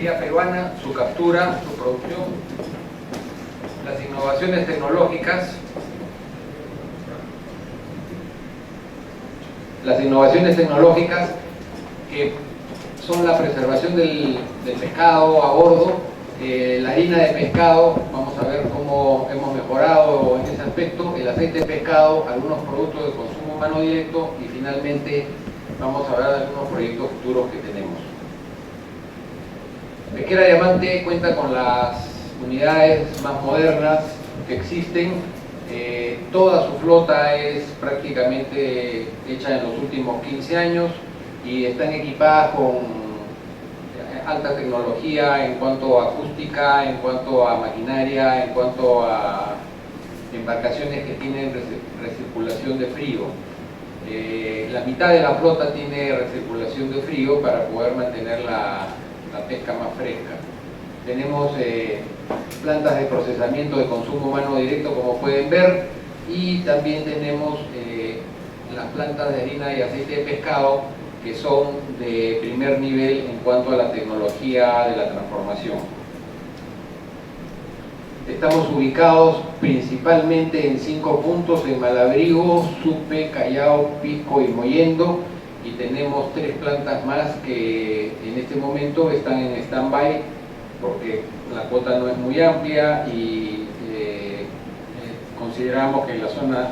pesquería peruana, su captura, su producción, las innovaciones tecnológicas. Las innovaciones tecnológicas que son la preservación del pescado a bordo, la harina de pescado, vamos a ver cómo hemos mejorado en ese aspecto, el aceite de pescado, algunos productos de consumo humano directo y finalmente vamos a ver algunos proyectos futuros que tenemos. Pesquera Diamante cuenta con las unidades más modernas que existen. Toda su flota es prácticamente hecha en los últimos 15 años y están equipadas con alta tecnología en cuanto a acústica, en cuanto a maquinaria, en cuanto a embarcaciones que tienen recirculación de frío. La mitad de la flota tiene recirculación de frío para poder mantener la pesca más fresca. Tenemos plantas de procesamiento de consumo humano directo, como pueden ver, y también tenemos las plantas de harina y aceite de pescado, que son de primer nivel en cuanto a la tecnología de la transformación. Estamos ubicados principalmente en 5 puntos, en Malabrigo, Supe, Callao, Pisco y Mollendo, y tenemos 3 plantas más que en este momento están en stand-by porque la cuota no es muy amplia y consideramos que en la zona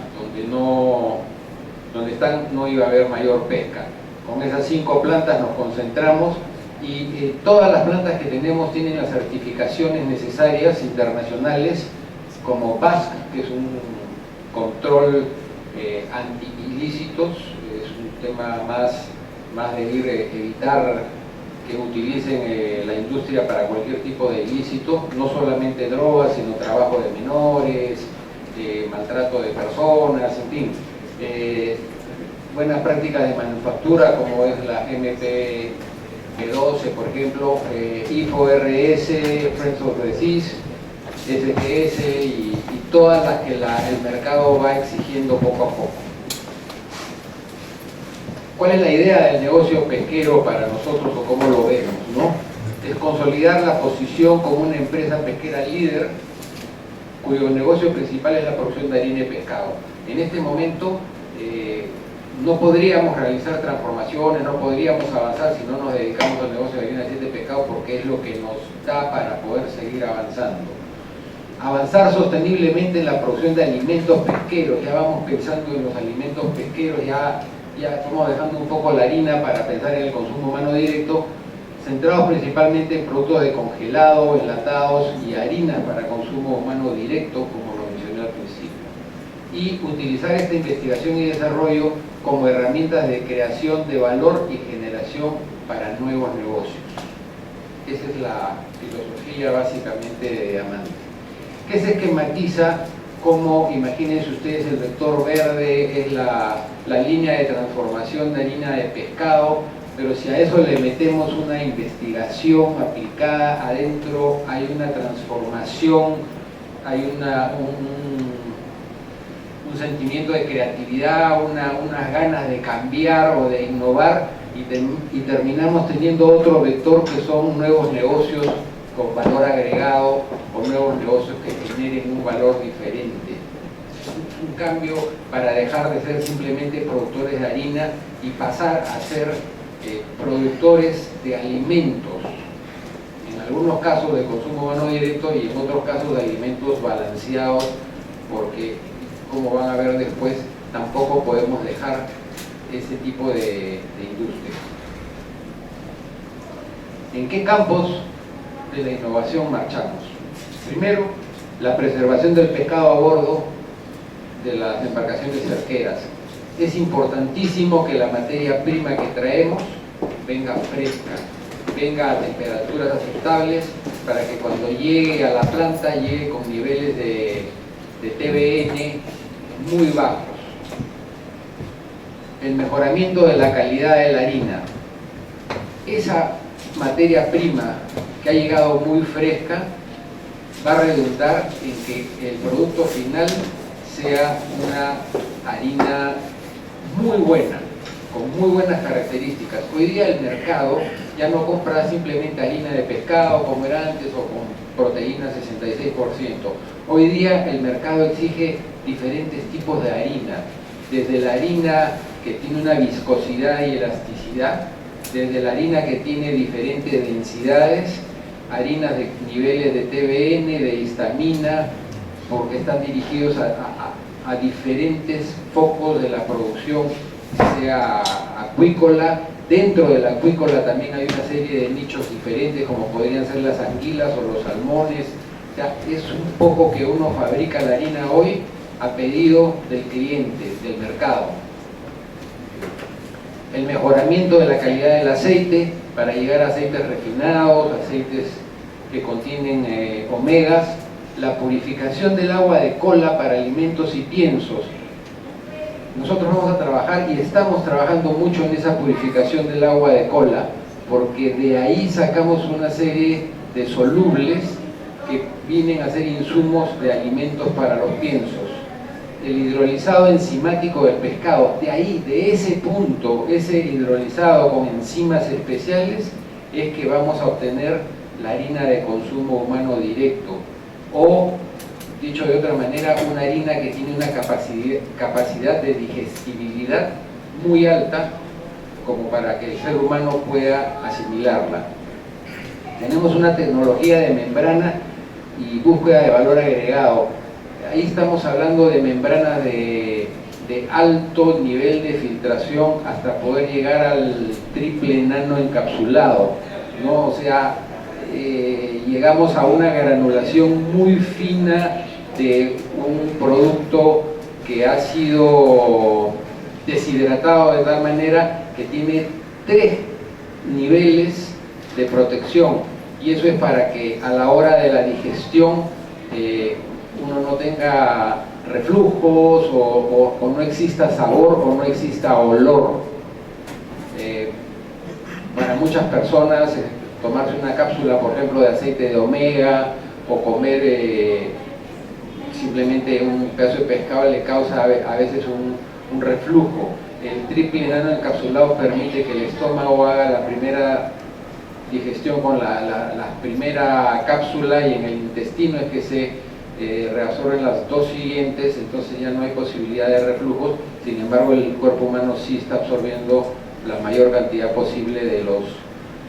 donde están no iba a haber mayor pesca. Con esas 5 plantas nos concentramos y todas las plantas que tenemos tienen las certificaciones necesarias internacionales como BASC, que es un control anti-ilícitos, es un tema más de evitar que utilicen la industria para cualquier tipo de ilícito, no solamente drogas, sino trabajo de menores, maltrato de personas, en fin. Buenas prácticas de manufactura como es la MP12, por ejemplo, IFO-RS, Friends of the Seas, SGS y todas las que el mercado va exigiendo poco a poco. ¿Cuál es la idea del negocio pesquero para nosotros o cómo lo vemos, ¿no? Es consolidar la posición como una empresa pesquera líder cuyo negocio principal es la producción de harina y pescado. En este momento no podríamos realizar transformaciones, no podríamos avanzar si no nos dedicamos al negocio de harina y aceite de pescado, porque es lo que nos da para poder seguir avanzando. Avanzar sosteniblemente en la producción de alimentos pesqueros, ya vamos pensando en los alimentos pesqueros, ya estamos dejando un poco la harina para pensar en el consumo humano directo, centrados principalmente en productos de congelado, enlatados y harinas para consumo humano directo, como lo mencioné al principio. Y utilizar esta investigación y desarrollo como herramientas de creación de valor y generación para nuevos negocios. Esa es la filosofía básicamente de Diamante. ¿Qué se esquematiza? Como, imagínense ustedes, el vector verde es la línea de transformación de harina de pescado, pero si a eso le metemos una investigación aplicada adentro, hay una transformación, hay un sentimiento de creatividad, unas ganas de cambiar o de innovar, y terminamos teniendo otro vector que son nuevos negocios con valor agregado o nuevos negocios que generen un valor diferente. Un cambio para dejar de ser simplemente productores de harina y pasar a ser productores de alimentos, en algunos casos de consumo humano directo y en otros casos de alimentos balanceados, porque como van a ver después, tampoco podemos dejar ese tipo de industria. ¿En qué campos de la innovación marchamos? Primero, la preservación del pescado a bordo de las embarcaciones cerqueras. Es importantísimo que la materia prima que traemos venga fresca, venga a temperaturas aceptables, para que cuando llegue a la planta llegue con niveles de TBN muy bajos. El mejoramiento de la calidad de la harina. Esa materia prima que ha llegado muy fresca va a redundar en que el producto final sea una harina muy buena, con muy buenas características. Hoy día el mercado ya no compra simplemente harina de pescado como era antes o con proteína 66%. Hoy día el mercado exige diferentes tipos de harina, desde la harina que tiene una viscosidad y elasticidad, desde la harina que tiene diferentes densidades, harinas de niveles de TBN, de histamina, porque están dirigidos a diferentes focos de la producción, sea acuícola. Dentro de la acuícola también hay una serie de nichos diferentes, como podrían ser las anguilas o los salmones. O sea, es un poco que uno fabrica la harina hoy a pedido del cliente, del mercado. El mejoramiento de la calidad del aceite para llegar a aceites refinados, aceites que contienen omegas, la purificación del agua de cola para alimentos y piensos. Nosotros vamos a trabajar y estamos trabajando mucho en esa purificación del agua de cola, porque de ahí sacamos una serie de solubles que vienen a ser insumos de alimentos para los piensos. El hidrolizado enzimático del pescado, de ahí, de ese punto, ese hidrolizado con enzimas especiales, es que vamos a obtener la harina de consumo humano directo, o dicho de otra manera, una harina que tiene una capacidad de digestibilidad muy alta como para que el ser humano pueda asimilarla. Tenemos una tecnología de membrana y búsqueda de valor agregado. Ahí estamos hablando de membranas de alto nivel de filtración hasta poder llegar al triple nano encapsulado, ¿no? O sea, llegamos a una granulación muy fina de un producto que ha sido deshidratado de tal manera que tiene 3 niveles de protección, y eso es para que a la hora de la digestión uno no tenga reflujos o no exista sabor o no exista olor. Para muchas personas tomarse una cápsula, por ejemplo, de aceite de omega o comer simplemente un pedazo de pescado le causa a veces un reflujo. El triple nano encapsulado permite que el estómago haga la primera digestión con la primera cápsula, y en el intestino es que se reabsorben las 2 siguientes, entonces ya no hay posibilidad de reflujos. Sin embargo, el cuerpo humano sí está absorbiendo la mayor cantidad posible de los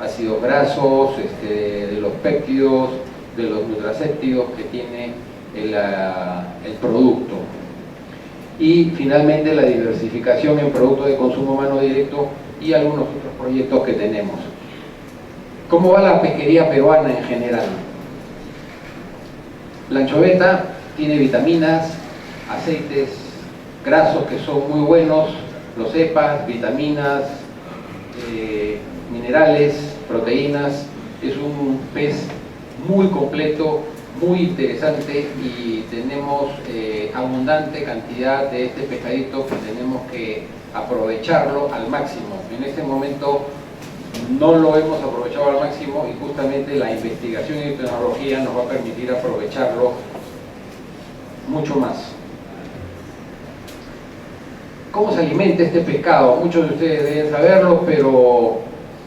ácidos grasos, de los péptidos, de los nutracéptidos que tiene el producto. Y finalmente la diversificación en productos de consumo humano directo y algunos otros proyectos que tenemos. ¿Cómo va la pesquería peruana en general? La anchoveta tiene vitaminas, aceites grasos que son muy buenos, los EPAs, vitaminas, minerales, proteínas. Es un pez muy completo, muy interesante, y tenemos abundante cantidad de este pescadito que tenemos que aprovecharlo al máximo. En este momento no lo hemos aprovechado al máximo, y justamente la investigación y tecnología nos va a permitir aprovecharlo mucho más. ¿Cómo se alimenta este pescado? Muchos de ustedes deben saberlo, pero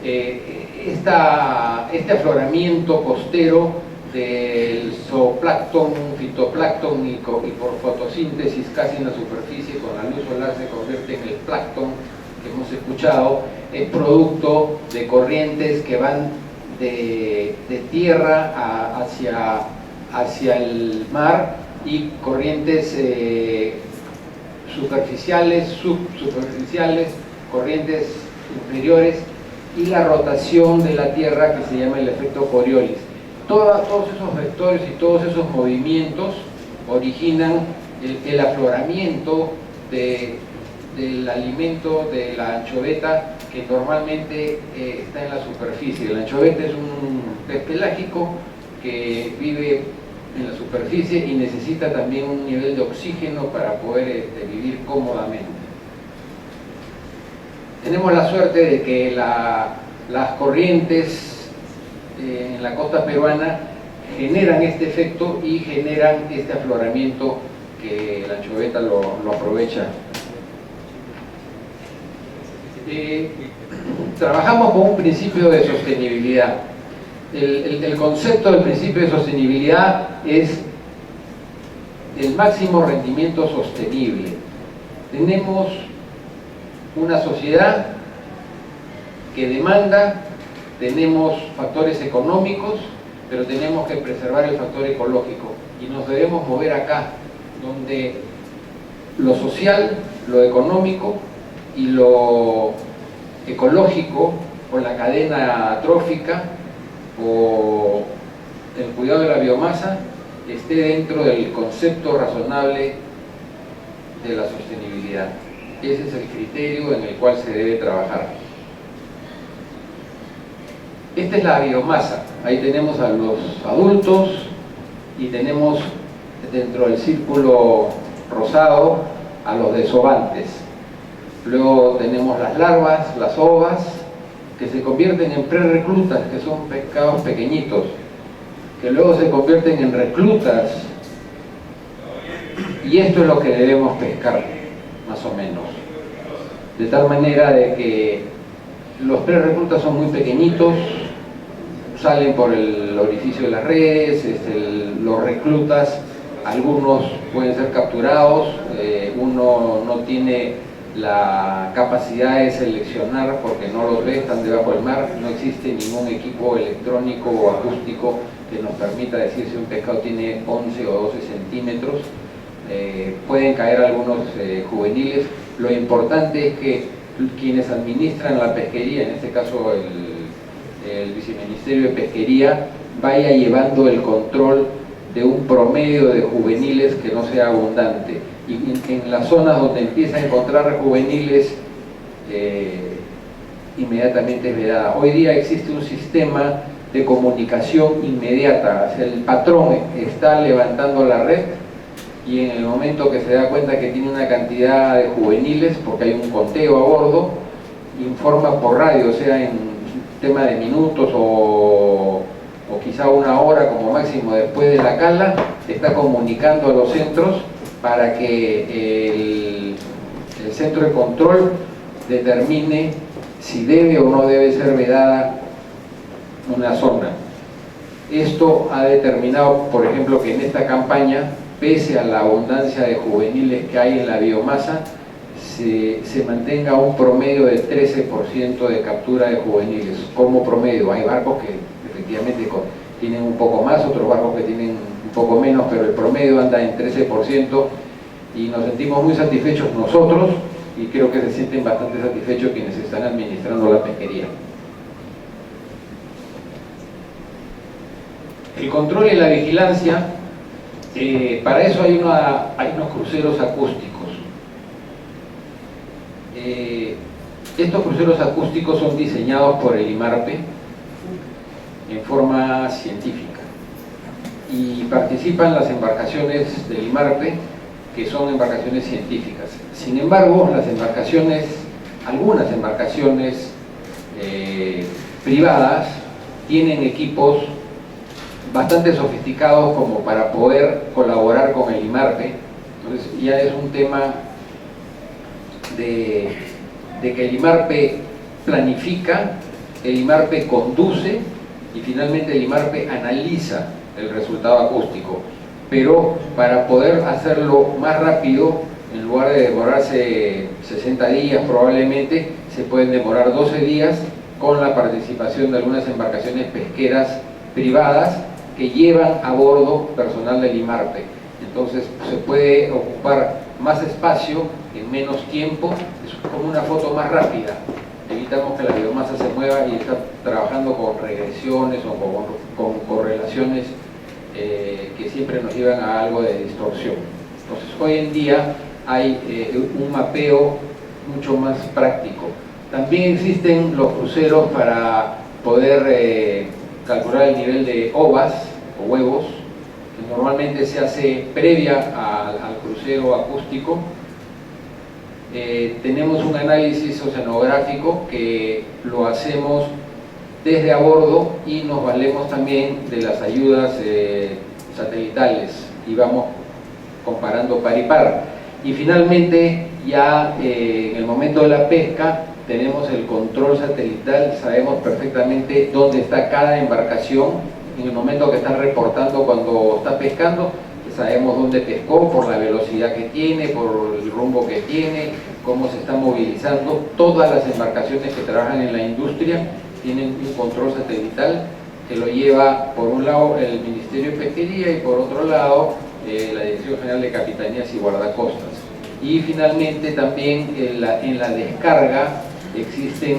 este afloramiento costero del zooplancton, fitoplancton y por fotosíntesis casi en la superficie con la luz solar se convierte en el plancton que hemos escuchado, es producto de corrientes que van de tierra hacia el mar, y corrientes superficiales, subsuperficiales, corrientes inferiores, y la rotación de la Tierra que se llama el efecto Coriolis. Todos esos vectores y todos esos movimientos originan el afloramiento del alimento de la anchoveta, que normalmente está en la superficie. La anchoveta es un pez pelágico que vive en la superficie y necesita también un nivel de oxígeno para poder vivir cómodamente. Tenemos la suerte de que las corrientes en la costa peruana generan este efecto y generan este afloramiento que la anchoveta lo aprovecha. Trabajamos con un principio de sostenibilidad. El concepto del principio de sostenibilidad es el máximo rendimiento sostenible. Tenemos una sociedad que demanda, tenemos factores económicos, pero tenemos que preservar el factor ecológico y nos debemos mover acá, donde lo social, lo económico y lo ecológico, o la cadena trófica o el cuidado de la biomasa, esté dentro del concepto razonable de la sostenibilidad. Ese es el criterio en el cual se debe trabajar. Esta es la biomasa. Ahí tenemos a los adultos y tenemos dentro del círculo rosado a los desobantes. Luego tenemos las larvas, las ovas, que se convierten en prerreclutas, que son pescados pequeñitos, que luego se convierten en reclutas, y esto es lo que debemos pescar, más o menos. De tal manera de que los prerreclutas son muy pequeñitos, salen por el orificio de las redes, los reclutas, algunos pueden ser capturados, uno no tiene la capacidad de seleccionar porque no los ve, están debajo del mar, no existe ningún equipo electrónico o acústico que nos permita decir si un pescado tiene 11 o 12 centímetros. Pueden caer algunos juveniles. Lo importante es que quienes administran la pesquería, en este caso el Viceministerio de Pesquería, vaya llevando el control de un promedio de juveniles que no sea abundante, y en las zonas donde empieza a encontrar juveniles inmediatamente es vedada. Hoy día existe un sistema de comunicación inmediata, o sea, el patrón está levantando la red y en el momento que se da cuenta que tiene una cantidad de juveniles, porque hay un conteo a bordo, informa por radio, o sea en tema de minutos o quizá una hora como máximo después de la cala, está comunicando a los centros para que el centro de control determine si debe o no debe ser vedada una zona. Esto ha determinado, por ejemplo, que en esta campaña, pese a la abundancia de juveniles que hay en la biomasa, se mantenga un promedio de 13% de captura de juveniles, como promedio. Hay barcos que efectivamente tienen un poco más, otros barcos que tienen un poco menos, pero el promedio anda en 13% y nos sentimos muy satisfechos nosotros, y creo que se sienten bastante satisfechos quienes están administrando la pesquería. El control y la vigilancia, para eso hay unos cruceros acústicos. Estos cruceros acústicos son diseñados por el IMARPE en forma científica y participan las embarcaciones del IMARPE, que son embarcaciones científicas. Sin embargo, algunas embarcaciones privadas tienen equipos bastante sofisticados como para poder colaborar con el IMARPE. Entonces ya es un tema de que el IMARPE planifica, el IMARPE conduce y finalmente el IMARPE analiza el resultado acústico. Pero para poder hacerlo más rápido, en lugar de demorarse 60 días probablemente, se pueden demorar 12 días con la participación de algunas embarcaciones pesqueras privadas que llevan a bordo personal del IMARPE. Entonces se puede ocupar más espacio en menos tiempo, es como una foto más rápida. Evitamos que la biomasa se mueva y está trabajando con regresiones o con correlaciones que siempre nos llevan a algo de distorsión. Entonces hoy en día hay un mapeo mucho más práctico. También existen los cruceros para poder calcular el nivel de ovas o huevos, que normalmente se hace previa al crucero acústico. Tenemos un análisis oceanográfico que lo hacemos desde a bordo y nos valemos también de las ayudas satelitales y vamos comparando par y par. Y finalmente ya en el momento de la pesca tenemos el control satelital, sabemos perfectamente dónde está cada embarcación en el momento que está reportando cuando está pescando. Sabemos dónde pescó, por la velocidad que tiene, por el rumbo que tiene, cómo se está movilizando. Todas las embarcaciones que trabajan en la industria tienen un control satelital que lo lleva por un lado el Ministerio de Pesquería y por otro lado la Dirección General de Capitanías y Guardacostas. Y finalmente también en la descarga existe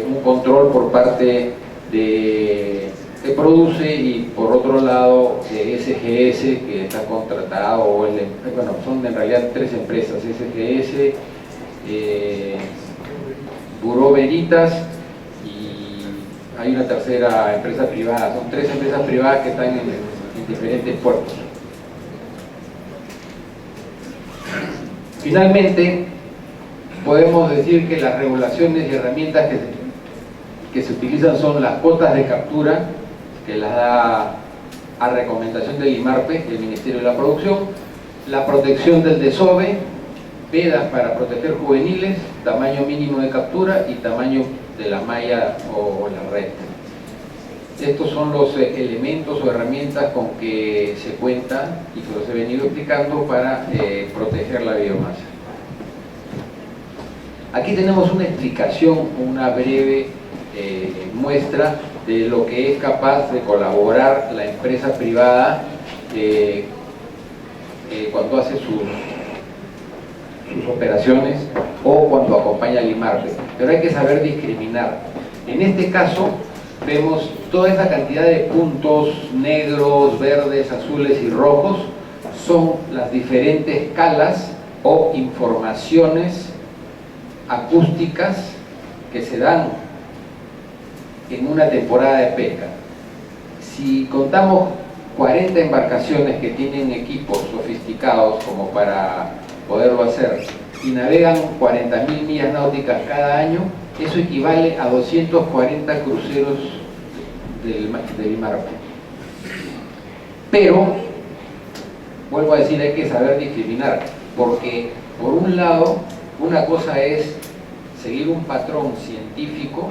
un control por parte de Produce y por otro lado SGS, que está contratado, bueno, son en realidad 3 empresas, SGS, Bureau Veritas y hay una tercera empresa privada. Son 3 empresas privadas que están en diferentes puertos. Finalmente, podemos decir que las regulaciones y herramientas que se utilizan son las cuotas de captura, que las da a recomendación del IMARPE, del Ministerio de la Producción, la protección del desove, vedas para proteger juveniles, tamaño mínimo de captura y tamaño de la malla o la red. Estos son los elementos o herramientas con que se cuenta y que los he venido explicando para proteger la biomasa. Aquí tenemos una explicación, una breve muestra de lo que es capaz de colaborar la empresa privada cuando hace sus operaciones o cuando acompaña al IMARPE. Pero hay que saber discriminar. En este caso vemos toda esa cantidad de puntos negros, verdes, azules y rojos, son las diferentes escalas o informaciones acústicas que se dan en una temporada de pesca. Si contamos 40 embarcaciones que tienen equipos sofisticados como para poderlo hacer y navegan 40.000 millas náuticas cada año, eso equivale a 240 cruceros del IMARPE. Pero, vuelvo a decir, hay que saber discriminar, porque por un lado, una cosa es seguir un patrón científico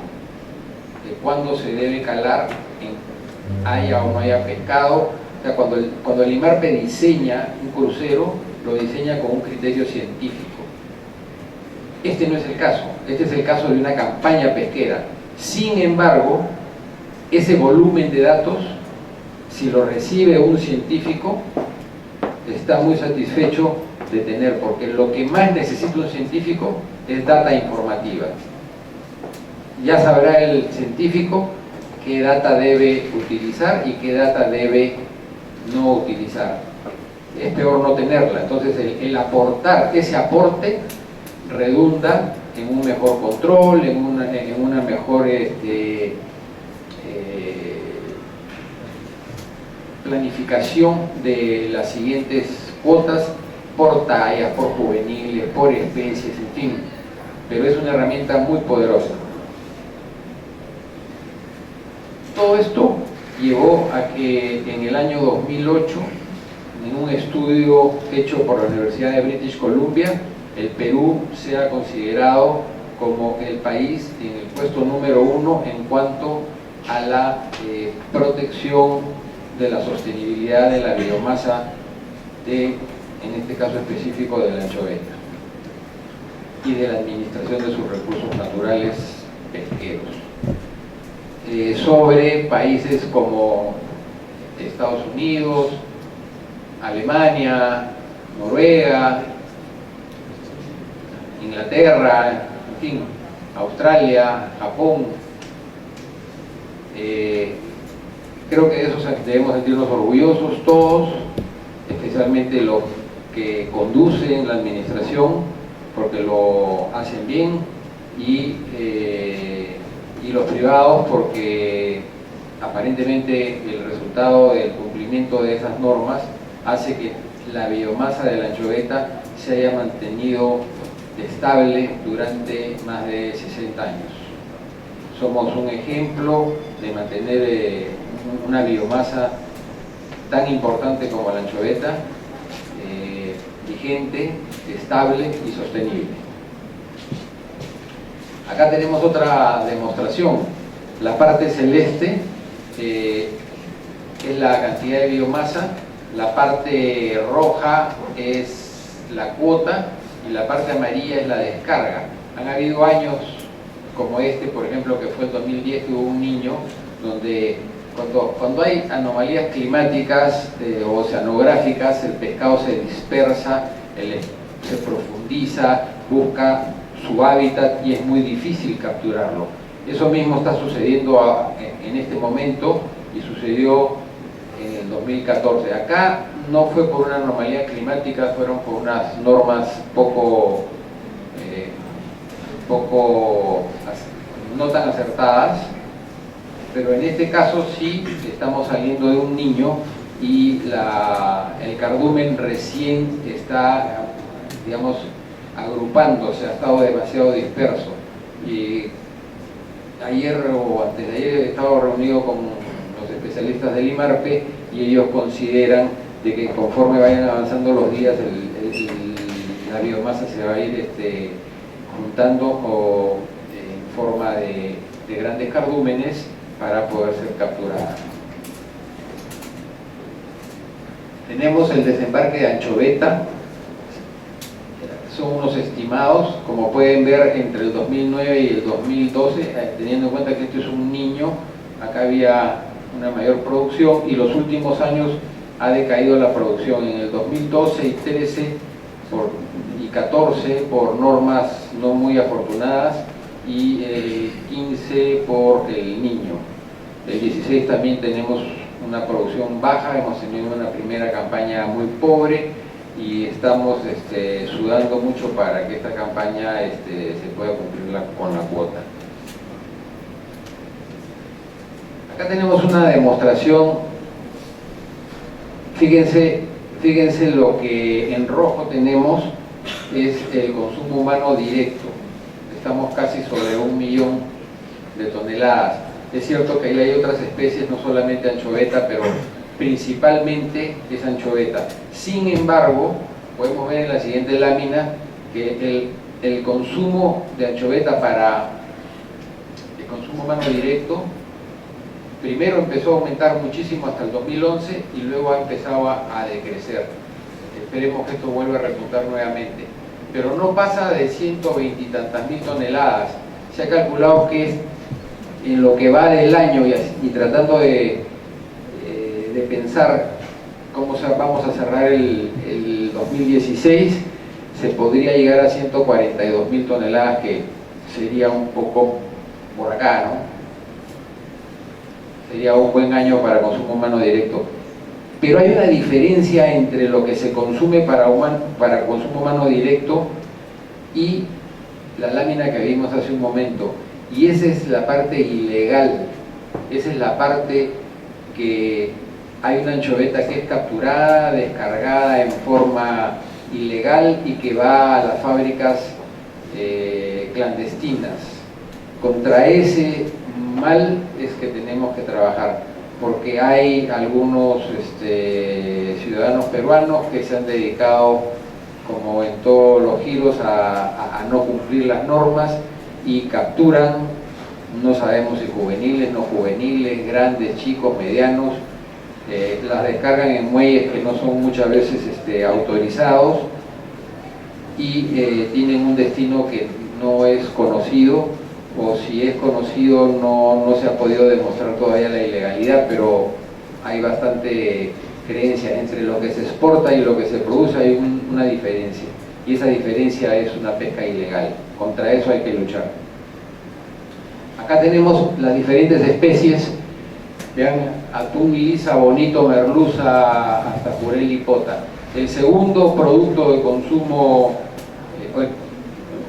de cuándo se debe calar, haya o no haya pescado. O sea, cuando el IMARPE diseña un crucero, lo diseña con un criterio científico. Este no es el caso, este es el caso de una campaña pesquera. Sin embargo, ese volumen de datos, si lo recibe un científico, está muy satisfecho de tener, porque lo que más necesita un científico es data informativa. Ya sabrá el científico qué data debe utilizar y qué data debe no utilizar. Es peor no tenerla. Entonces el aportar, ese aporte redunda en un mejor control, en una mejor planificación de las siguientes cuotas por tallas, por juveniles, por especies, en fin. Pero es una herramienta muy poderosa. Todo esto llevó a que en el año 2008, en un estudio hecho por la Universidad de British Columbia, el Perú sea considerado como el país en el puesto número 1 en cuanto a la protección de la sostenibilidad de la biomasa en este caso específico, de la anchoveta y de la administración de sus recursos naturales pesqueros. Sobre países como Estados Unidos, Alemania, Noruega, Inglaterra, en fin, Australia, Japón. Creo que de eso debemos sentirnos orgullosos todos, especialmente los que conducen la administración, porque lo hacen bien, y los privados, porque aparentemente el resultado del cumplimiento de esas normas hace que la biomasa de la anchoveta se haya mantenido estable durante más de 60 años. Somos un ejemplo de mantener una biomasa tan importante como la anchoveta, vigente, estable y sostenible. Acá tenemos otra demostración. La parte celeste es la cantidad de biomasa, la parte roja es la cuota y la parte amarilla es la descarga. Han habido años como este, por ejemplo, que fue el 2010, que hubo un niño donde cuando hay anomalías climáticas o oceanográficas, el pescado se dispersa, se profundiza, busca su hábitat y es muy difícil capturarlo. Eso mismo está sucediendo en este momento y sucedió en el 2014. Acá no fue por una anomalía climática, fueron por unas normas no tan acertadas, pero en este caso sí estamos saliendo de un niño y el cardumen recién está, digamos, agrupándose, ha estado demasiado disperso. Y ayer o antes de ayer he estado reunido con los especialistas del IMARPE y ellos consideran de que conforme vayan avanzando los días la biomasa se va a ir juntando en forma de grandes cardúmenes para poder ser capturada. Tenemos el desembarque de anchoveta. Son unos estimados, como pueden ver, entre el 2009 y el 2012, teniendo en cuenta que este es un niño, acá había una mayor producción y los últimos años ha decaído la producción en el 2012 y 13 y 14 por normas no muy afortunadas y el 15 por el niño. El 16 también tenemos una producción baja, hemos tenido una primera campaña muy pobre y estamos sudando mucho para que esta campaña se pueda cumplir con la cuota. Acá tenemos una demostración. Fíjense lo que en rojo tenemos es el consumo humano directo. Estamos casi sobre 1 millón de toneladas. Es cierto que ahí hay otras especies, no solamente anchoveta, pero principalmente es anchoveta. Sin embargo, podemos ver en la siguiente lámina que el consumo de anchoveta para el consumo humano directo primero empezó a aumentar muchísimo hasta el 2011 y luego ha empezado a decrecer. Esperemos que esto vuelva a repuntar nuevamente, pero no pasa de 120 y tantas mil toneladas. Se ha calculado que en lo que va del año y tratando de pensar cómo vamos a cerrar el 2016, se podría llegar a 142.000 toneladas, que sería un poco por acá, ¿no? Sería un buen año para consumo humano directo. Pero hay una diferencia entre lo que se consume para consumo humano directo y la lámina que vimos hace un momento, y esa es la parte ilegal. Esa es la parte que hay una anchoveta que es capturada, descargada en forma ilegal y que va a las fábricas clandestinas. Contra ese mal es que tenemos que trabajar, porque hay algunos ciudadanos peruanos que se han dedicado, como en todos los giros, a no cumplir las normas y capturan, no sabemos si juveniles, no juveniles, grandes, chicos, medianos, las descargan en muelles que no son muchas veces autorizados y tienen un destino que no es conocido, o si es conocido no se ha podido demostrar todavía la ilegalidad, pero hay bastante creencia entre lo que se exporta y lo que se produce. Hay una diferencia, y esa diferencia es una pesca ilegal. Contra eso hay que luchar. Acá tenemos las diferentes especies. Vean, atún lisa, bonito, merluza, hasta jurel y pota. El segundo producto de consumo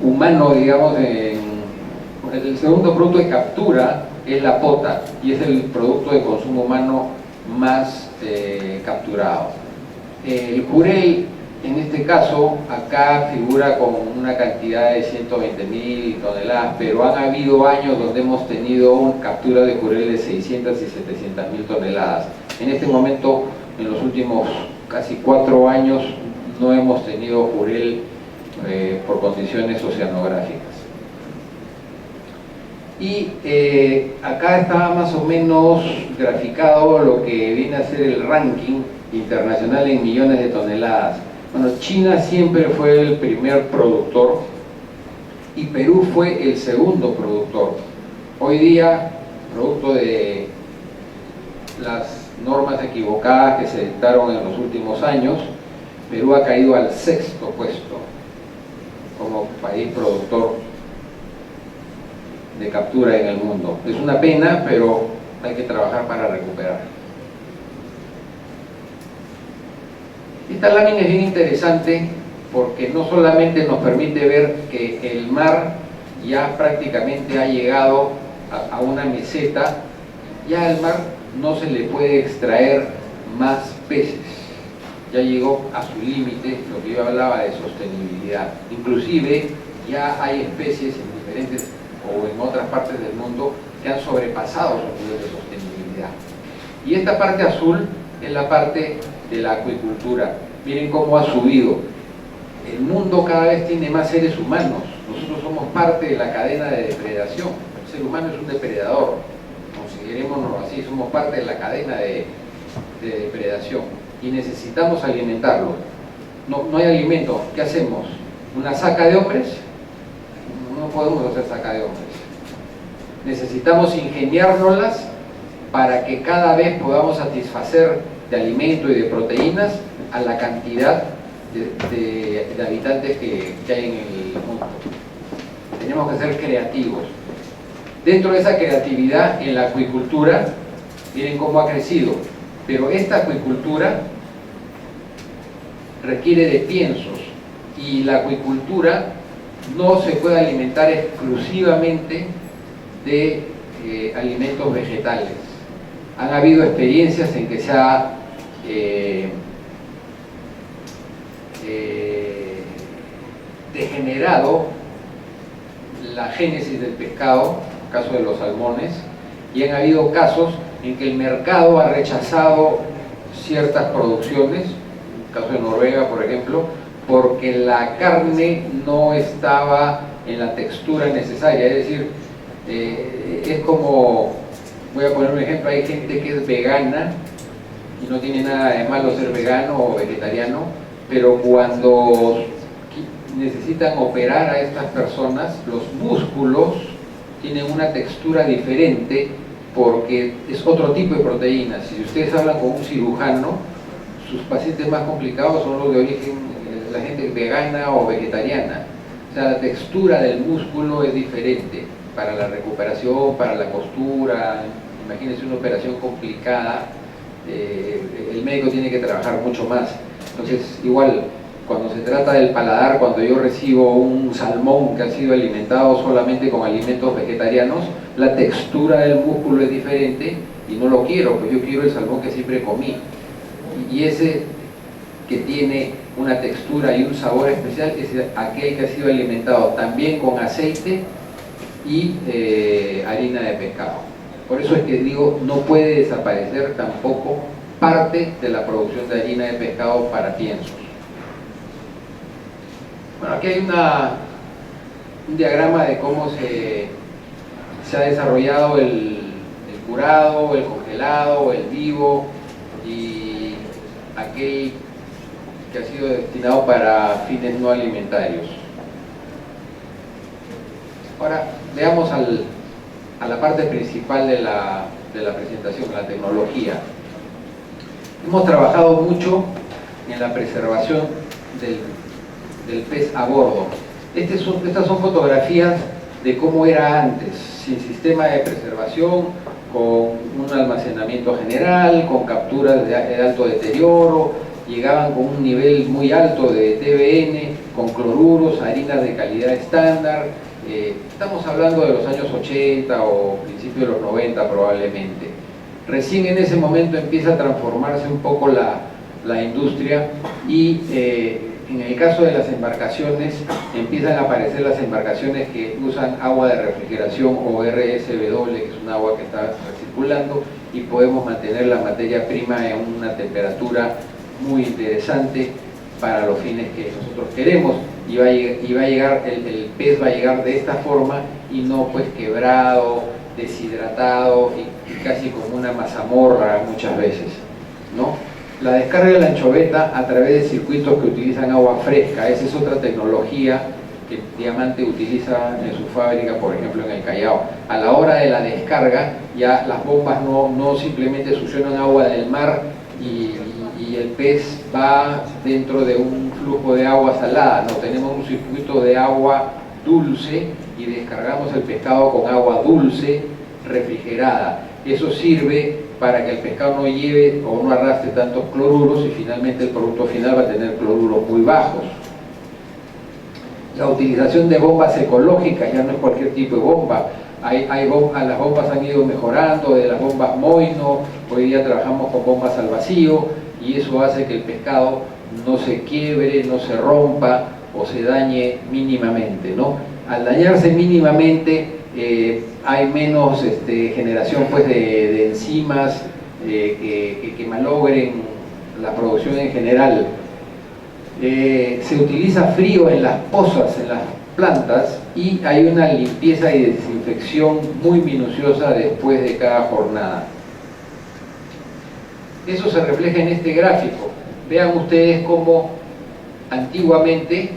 humano, digamos, el segundo producto de captura es la pota, y es el producto de consumo humano más capturado. El jurel, en este caso, acá figura con una cantidad de 120.000 toneladas, pero han habido años donde hemos tenido una captura de jurel de 600 y 700.000 toneladas. En este momento, en los últimos casi 4 años, no hemos tenido jurel por condiciones oceanográficas. Y acá está más o menos graficado lo que viene a ser el ranking internacional en millones de toneladas. Bueno, China siempre fue el primer productor y Perú fue el segundo productor. Hoy día, producto de las normas equivocadas que se dictaron en los últimos años, Perú ha caído al 6º puesto como país productor de captura en el mundo. Es una pena, pero hay que trabajar para recuperar. Esta lámina es bien interesante porque no solamente nos permite ver que el mar ya prácticamente ha llegado a una meseta, ya al mar no se le puede extraer más peces, ya llegó a su límite, lo que yo hablaba de sostenibilidad. Inclusive ya hay especies en diferentes o en otras partes del mundo que han sobrepasado su nivel de sostenibilidad. Y esta parte azul es la parte de la acuicultura. Miren cómo ha subido. El mundo cada vez tiene más seres humanos. Nosotros somos parte de la cadena de depredación. El ser humano es un depredador. Considerémonos así, somos parte de la cadena de depredación. Y necesitamos alimentarlo. No hay alimento. ¿Qué hacemos? ¿Una saca de hombres? No podemos hacer saca de hombres. Necesitamos ingeniárnoslas para que cada vez podamos satisfacer de alimento y de proteínas a la cantidad de habitantes que hay en el mundo. Tenemos que ser creativos. Dentro de esa creatividad, en la acuicultura, miren cómo ha crecido. Pero esta acuicultura requiere de piensos y la acuicultura no se puede alimentar exclusivamente de alimentos vegetales. Han habido experiencias en que se ha degenerado la génesis del pescado, caso de los salmones, y han habido casos en que el mercado ha rechazado ciertas producciones, caso de Noruega por ejemplo, porque la carne no estaba en la textura necesaria. Es decir, es como, voy a poner un ejemplo, hay gente que es vegana y no tiene nada de malo ser vegano o vegetariano, pero cuando necesitan operar a estas personas, los músculos tienen una textura diferente porque es otro tipo de proteínas. Si ustedes hablan con un cirujano, sus pacientes más complicados son los de origen, la gente vegana o vegetariana. O sea, la textura del músculo es diferente para la recuperación, para la costura. Imagínense una operación complicada, el médico tiene que trabajar mucho más. Entonces, igual, cuando se trata del paladar, cuando yo recibo un salmón que ha sido alimentado solamente con alimentos vegetarianos, la textura del músculo es diferente y no lo quiero, pues yo quiero el salmón que siempre comí. Y ese que tiene una textura y un sabor especial es aquel que ha sido alimentado también con aceite y harina de pescado. Por eso es que digo, no puede desaparecer tampoco parte de la producción de harina de pescado para piensos. Bueno, aquí hay un diagrama de cómo se ha desarrollado el curado, el congelado, el vivo y aquel que ha sido destinado para fines no alimentarios. Ahora veamos a la parte principal de la presentación, la tecnología. Hemos trabajado mucho en la preservación del pez a bordo. Estas son fotografías de cómo era antes, sin sistema de preservación, con un almacenamiento general, con capturas de alto deterioro, llegaban con un nivel muy alto de TBN, con cloruros, harinas de calidad estándar. Estamos hablando de los años 80 o principios de los 90 probablemente. Recién en ese momento empieza a transformarse un poco la industria y en el caso de las embarcaciones empiezan a aparecer las embarcaciones que usan agua de refrigeración o RSW, que es un agua que está recirculando, y podemos mantener la materia prima en una temperatura muy interesante para los fines que nosotros queremos. y va a llegar, el pez va a llegar de esta forma y no pues quebrado, deshidratado y casi como una mazamorra muchas veces, ¿no? La descarga de la anchoveta a través de circuitos que utilizan agua fresca, esa es otra tecnología que Diamante utiliza en su fábrica, por ejemplo en el Callao. A la hora de la descarga, ya las bombas no simplemente succionan agua del mar y el pez va dentro de un flujo de agua salada, no, tenemos un circuito de agua dulce y descargamos el pescado con agua dulce refrigerada. Eso sirve para que el pescado no lleve o no arrastre tantos cloruros y finalmente el producto final va a tener cloruros muy bajos. La utilización de bombas ecológicas, ya no es cualquier tipo de bomba. Las bombas han ido mejorando, de las bombas Moino, hoy día trabajamos con bombas al vacío y eso hace que el pescado no se quiebre, no se rompa o se dañe mínimamente, ¿no? Al dañarse mínimamente hay menos generación pues, de enzimas que malogren la producción en general. Se utiliza frío en las pozas, en las plantas, y hay una limpieza y desinfección muy minuciosa después de cada jornada. Eso se refleja en este gráfico. Vean ustedes cómo antiguamente,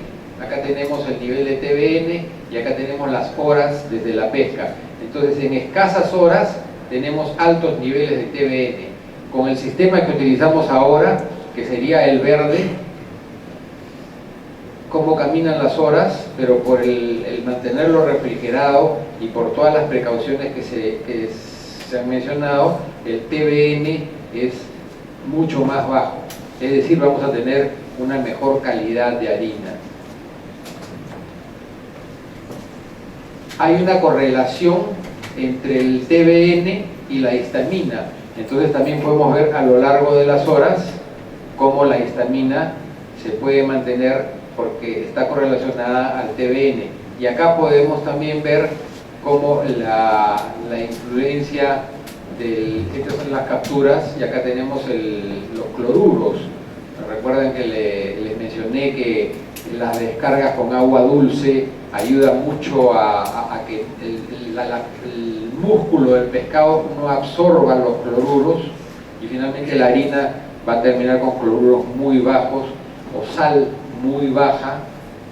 acá tenemos el nivel de TBN y acá tenemos las horas desde la pesca. Entonces en escasas horas tenemos altos niveles de TBN. Con el sistema que utilizamos ahora, que sería el verde, cómo caminan las horas, pero por el mantenerlo refrigerado y por todas las precauciones que se han mencionado, el TBN es mucho más bajo, es decir, vamos a tener una mejor calidad de harina. Hay una correlación entre el TBN y la histamina, entonces también podemos ver a lo largo de las horas cómo la histamina se puede mantener porque está correlacionada al TBN. Y acá podemos también ver cómo la influencia estas son las capturas y acá tenemos los cloruros. Recuerden que les mencioné que las descargas con agua dulce ayudan mucho a que el músculo del pescado no absorba los cloruros y finalmente la harina va a terminar con cloruros muy bajos o sal muy baja,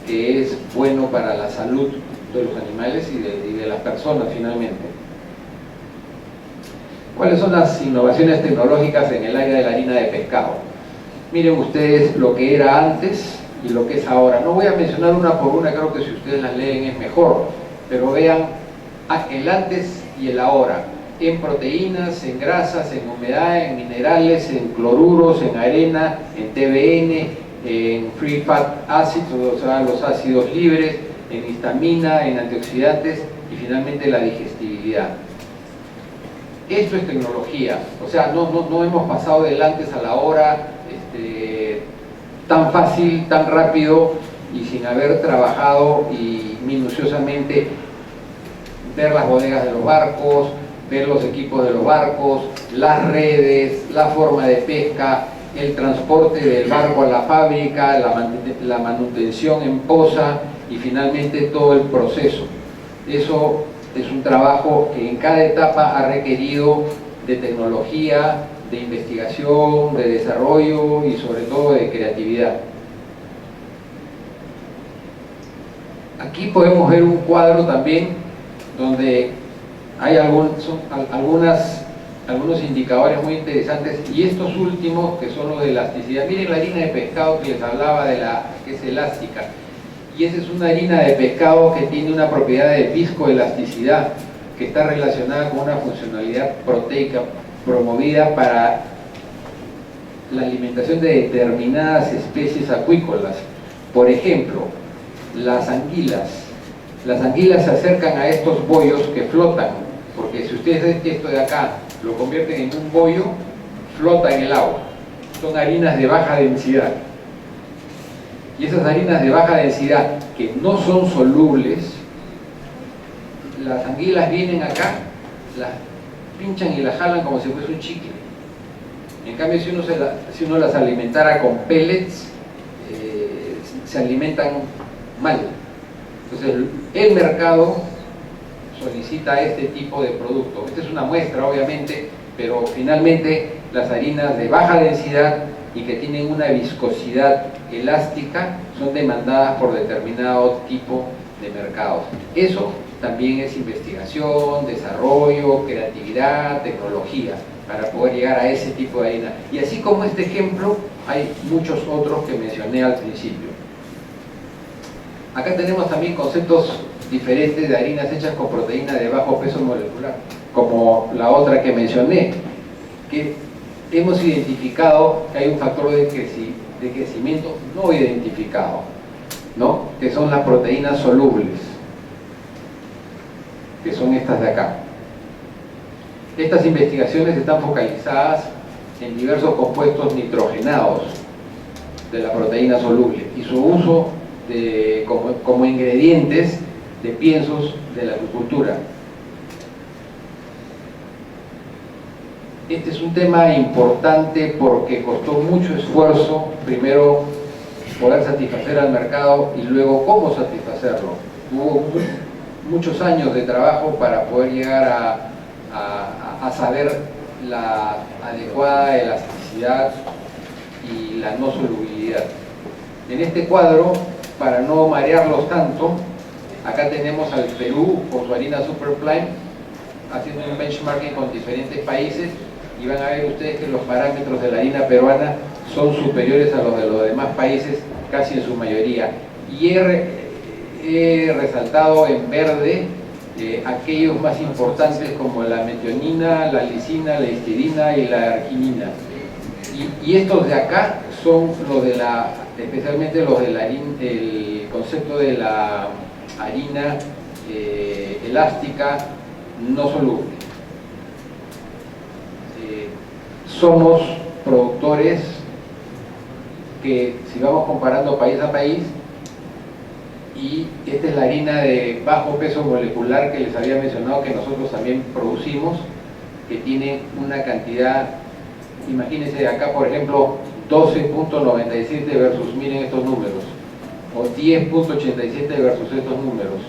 que es bueno para la salud de los animales y de las personas finalmente. ¿Cuáles son las innovaciones tecnológicas en el área de la harina de pescado? Miren ustedes lo que era antes y lo que es ahora. No voy a mencionar una por una, creo que si ustedes las leen es mejor, pero vean el antes y el ahora, en proteínas, en grasas, en humedad, en minerales, en cloruros, en arena, en TBN, en free fat acids, o sea, los ácidos libres, en histamina, en antioxidantes y finalmente la digestibilidad. Esto es tecnología, o sea, no hemos pasado del antes a la hora tan fácil, tan rápido y sin haber trabajado y minuciosamente ver las bodegas de los barcos, ver los equipos de los barcos, las redes, la forma de pesca, el transporte del barco a la fábrica, la manutención en poza y finalmente todo el proceso. Eso es un trabajo que en cada etapa ha requerido de tecnología, de investigación, de desarrollo y sobre todo de creatividad. Aquí podemos ver un cuadro también donde hay algunos indicadores muy interesantes y estos últimos que son los de elasticidad. Miren la harina de pescado que les hablaba que es elástica, y esa es una harina de pescado que tiene una propiedad de viscoelasticidad que está relacionada con una funcionalidad proteica promovida para la alimentación de determinadas especies acuícolas. Por ejemplo, las anguilas. Las anguilas se acercan a estos bollos que flotan, porque si ustedes ven esto de acá lo convierten en un bollo, flota en el agua. Son harinas de baja densidad. Y esas harinas de baja densidad que no son solubles, las anguilas vienen acá, las pinchan y las jalan como si fuese un chicle. En cambio, si uno las alimentara con pellets, se alimentan mal. Entonces el mercado solicita este tipo de producto. Esta es una muestra, obviamente, pero finalmente las harinas de baja densidad y que tienen una viscosidad elástica son demandadas por determinado tipo de mercados. Eso también es investigación, desarrollo, creatividad, tecnología, para poder llegar a ese tipo de harina. Y así como este ejemplo, hay muchos otros que mencioné al principio. Acá tenemos también conceptos diferentes de harinas hechas con proteína de bajo peso molecular, como la otra que mencioné, que hemos identificado que hay un factor de crecimiento no identificado, ¿no? Que son las proteínas solubles, que son estas de acá. Estas investigaciones están focalizadas en diversos compuestos nitrogenados de la proteína soluble y su uso como ingredientes de piensos de la agricultura. Este es un tema importante porque costó mucho esfuerzo, primero poder satisfacer al mercado y luego cómo satisfacerlo. Hubo muchos años de trabajo para poder llegar a saber la adecuada elasticidad y la no solubilidad. En este cuadro, para no marearlos tanto, acá tenemos al Perú con su harina Super Prime haciendo un benchmarking con diferentes países y van a ver ustedes que los parámetros de la harina peruana son superiores a los de los demás países casi en su mayoría. Y he resaltado en verde aquellos más importantes como la metionina, la lisina, la histidina y la arginina. Y estos de acá son los de especialmente los del el concepto de la harina elástica no soluble. Somos productores que, si vamos comparando país a país, y esta es la harina de bajo peso molecular que les había mencionado que nosotros también producimos, que tiene una cantidad, imagínense acá por ejemplo 12.97 versus, miren estos números, o 10.87 versus estos números,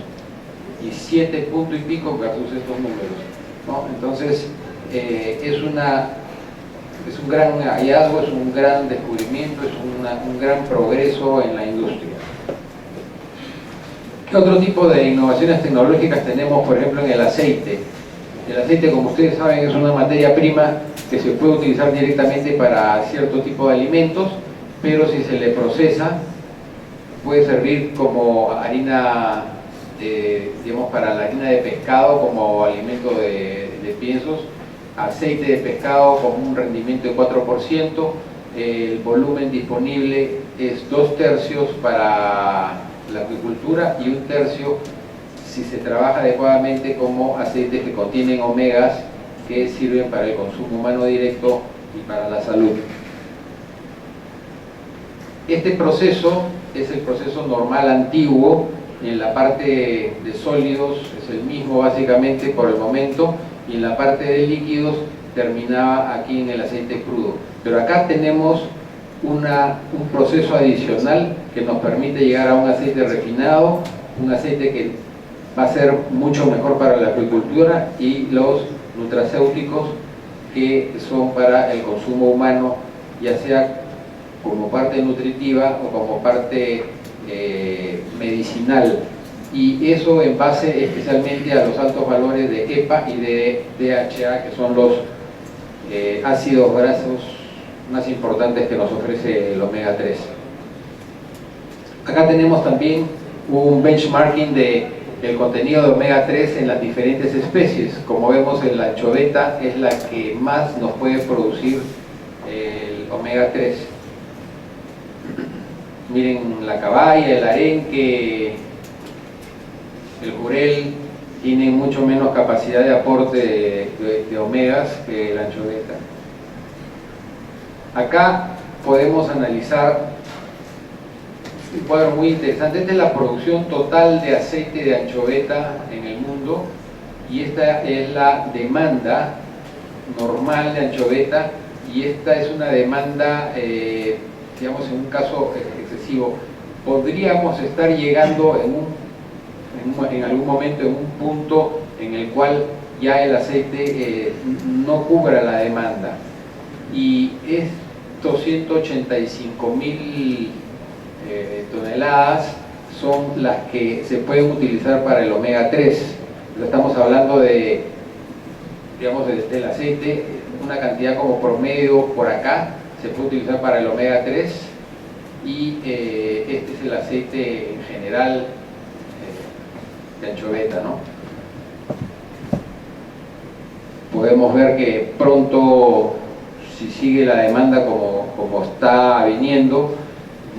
y 7 punto y pico versus estos números, ¿no? Entonces es un gran hallazgo, es un gran descubrimiento, es un gran progreso en la industria. ¿Qué otro tipo de innovaciones tecnológicas tenemos, por ejemplo, en el aceite? El aceite, como ustedes saben, es una materia prima que se puede utilizar directamente para cierto tipo de alimentos, pero si se le procesa, puede servir como harina, digamos, para la harina de pescado, como alimento de piensos, aceite de pescado con un rendimiento de 4%, el volumen disponible es 2/3 para la acuicultura y 1/3 si se trabaja adecuadamente como aceites que contienen omegas que sirven para el consumo humano directo y para la salud. Este proceso es el proceso normal antiguo. En la parte de sólidos es el mismo básicamente por el momento, y en la parte de líquidos terminaba aquí en el aceite crudo. Pero acá tenemos un proceso adicional que nos permite llegar a un aceite refinado, un aceite que va a ser mucho mejor para la acuicultura, y los nutracéuticos que son para el consumo humano, ya sea como parte nutritiva o como parte medicinal, y eso en base especialmente a los altos valores de EPA y de DHA, que son los ácidos grasos más importantes que nos ofrece el omega 3. Acá tenemos también un benchmarking del contenido de omega 3 en las diferentes especies. Como vemos, la anchoveta es la que más nos puede producir el omega 3. Miren, la caballa, el arenque, el jurel tienen mucho menos capacidad de aporte de omegas que la anchoveta. Acá podemos analizar un cuadro muy interesante. Esta es la producción total de aceite de anchoveta en el mundo, y esta es la demanda normal de anchoveta, y esta es una demanda, digamos, en un caso excesivo. podríamos estar llegando en algún momento en un punto en el cual ya el aceite no cubra la demanda. Y estos 185.000 toneladas son las que se pueden utilizar para el omega 3. Estamos hablando de, digamos, del aceite, una cantidad como promedio por acá se puede utilizar para el omega 3, y este es el aceite en general de anchoveta, ¿no? Podemos ver que pronto, si sigue la demanda como está viniendo,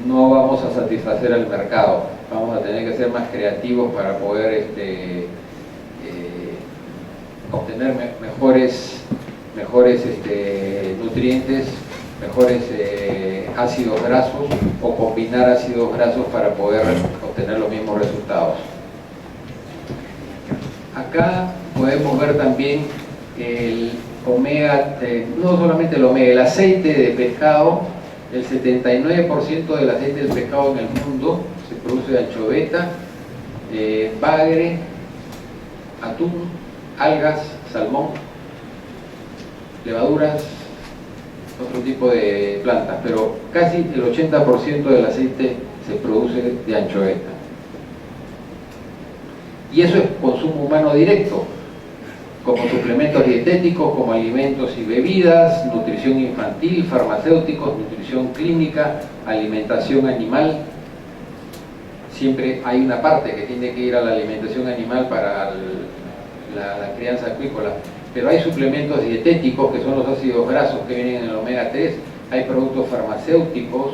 no vamos a satisfacer al mercado. Vamos a tener que ser más creativos para poder obtener mejores nutrientes, mejores ácidos grasos, o combinar ácidos grasos para poder obtener los mismos resultados. Acá podemos ver también el omega, no solamente el omega, el aceite de pescado. El 79% del aceite del pescado en el mundo se produce de anchoveta, bagre, atún, algas, salmón, levaduras, otro tipo de plantas, pero casi el 80% del aceite se produce de anchoveta. Y eso es consumo humano directo, como suplementos dietéticos, como alimentos y bebidas, nutrición infantil, farmacéuticos, nutrición clínica, alimentación animal. Siempre hay una parte que tiene que ir a la alimentación animal para la crianza acuícola, pero hay suplementos dietéticos que son los ácidos grasos que vienen en el omega 3, hay productos farmacéuticos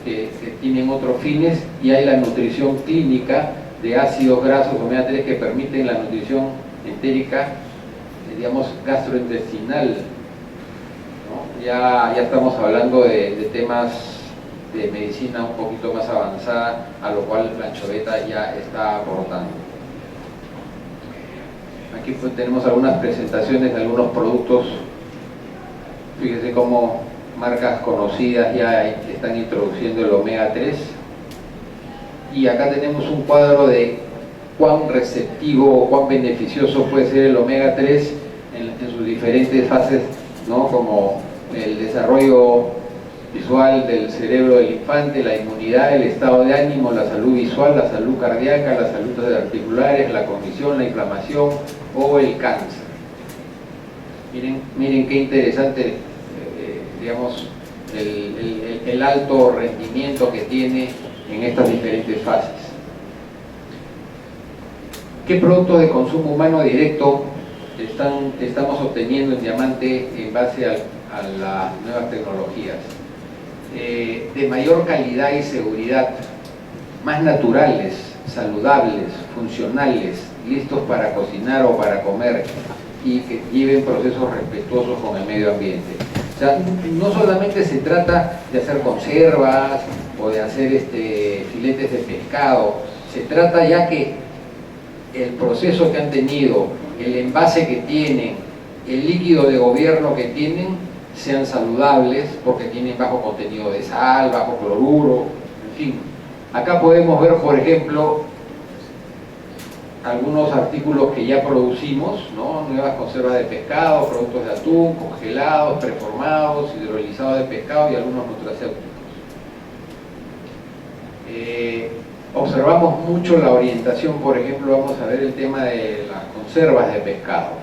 que tienen otros fines, y hay la nutrición clínica de ácidos grasos omega 3 que permiten la nutrición entérica, digamos, gastrointestinal, ¿no? Ya estamos hablando de temas de medicina un poquito más avanzada, a lo cual la anchoveta ya está aportando. Aquí pues tenemos algunas presentaciones de algunos productos. Fíjense cómo marcas conocidas ya están introduciendo el omega 3, y acá tenemos un cuadro de cuán receptivo o cuán beneficioso puede ser el omega 3 en sus diferentes fases, ¿no? Como el desarrollo visual del cerebro del infante, la inmunidad, el estado de ánimo, la salud visual, la salud cardíaca, la salud articulares, la cognición, la inflamación o el cáncer. Miren qué interesante, digamos, el alto rendimiento que tiene en estas diferentes fases. ¿Qué productos de consumo humano directo estamos obteniendo en Diamante en base a las nuevas tecnologías? De mayor calidad y seguridad, más naturales, saludables, funcionales, listos para cocinar o para comer, y que lleven procesos respetuosos con el medio ambiente. O sea, no solamente se trata de hacer conservas o de hacer filetes de pescado, se trata ya que el proceso que han tenido, el envase que tienen, el líquido de gobierno que tienen, sean saludables, porque tienen bajo contenido de sal, bajo cloruro, en fin. Acá podemos ver, por ejemplo, algunos artículos que ya producimos, ¿no? Nuevas conservas de pescado, productos de atún, congelados, preformados, hidrolizados de pescado y algunos nutracéuticos. Observamos mucho la orientación, por ejemplo, vamos a ver el tema de las conservas de pescado.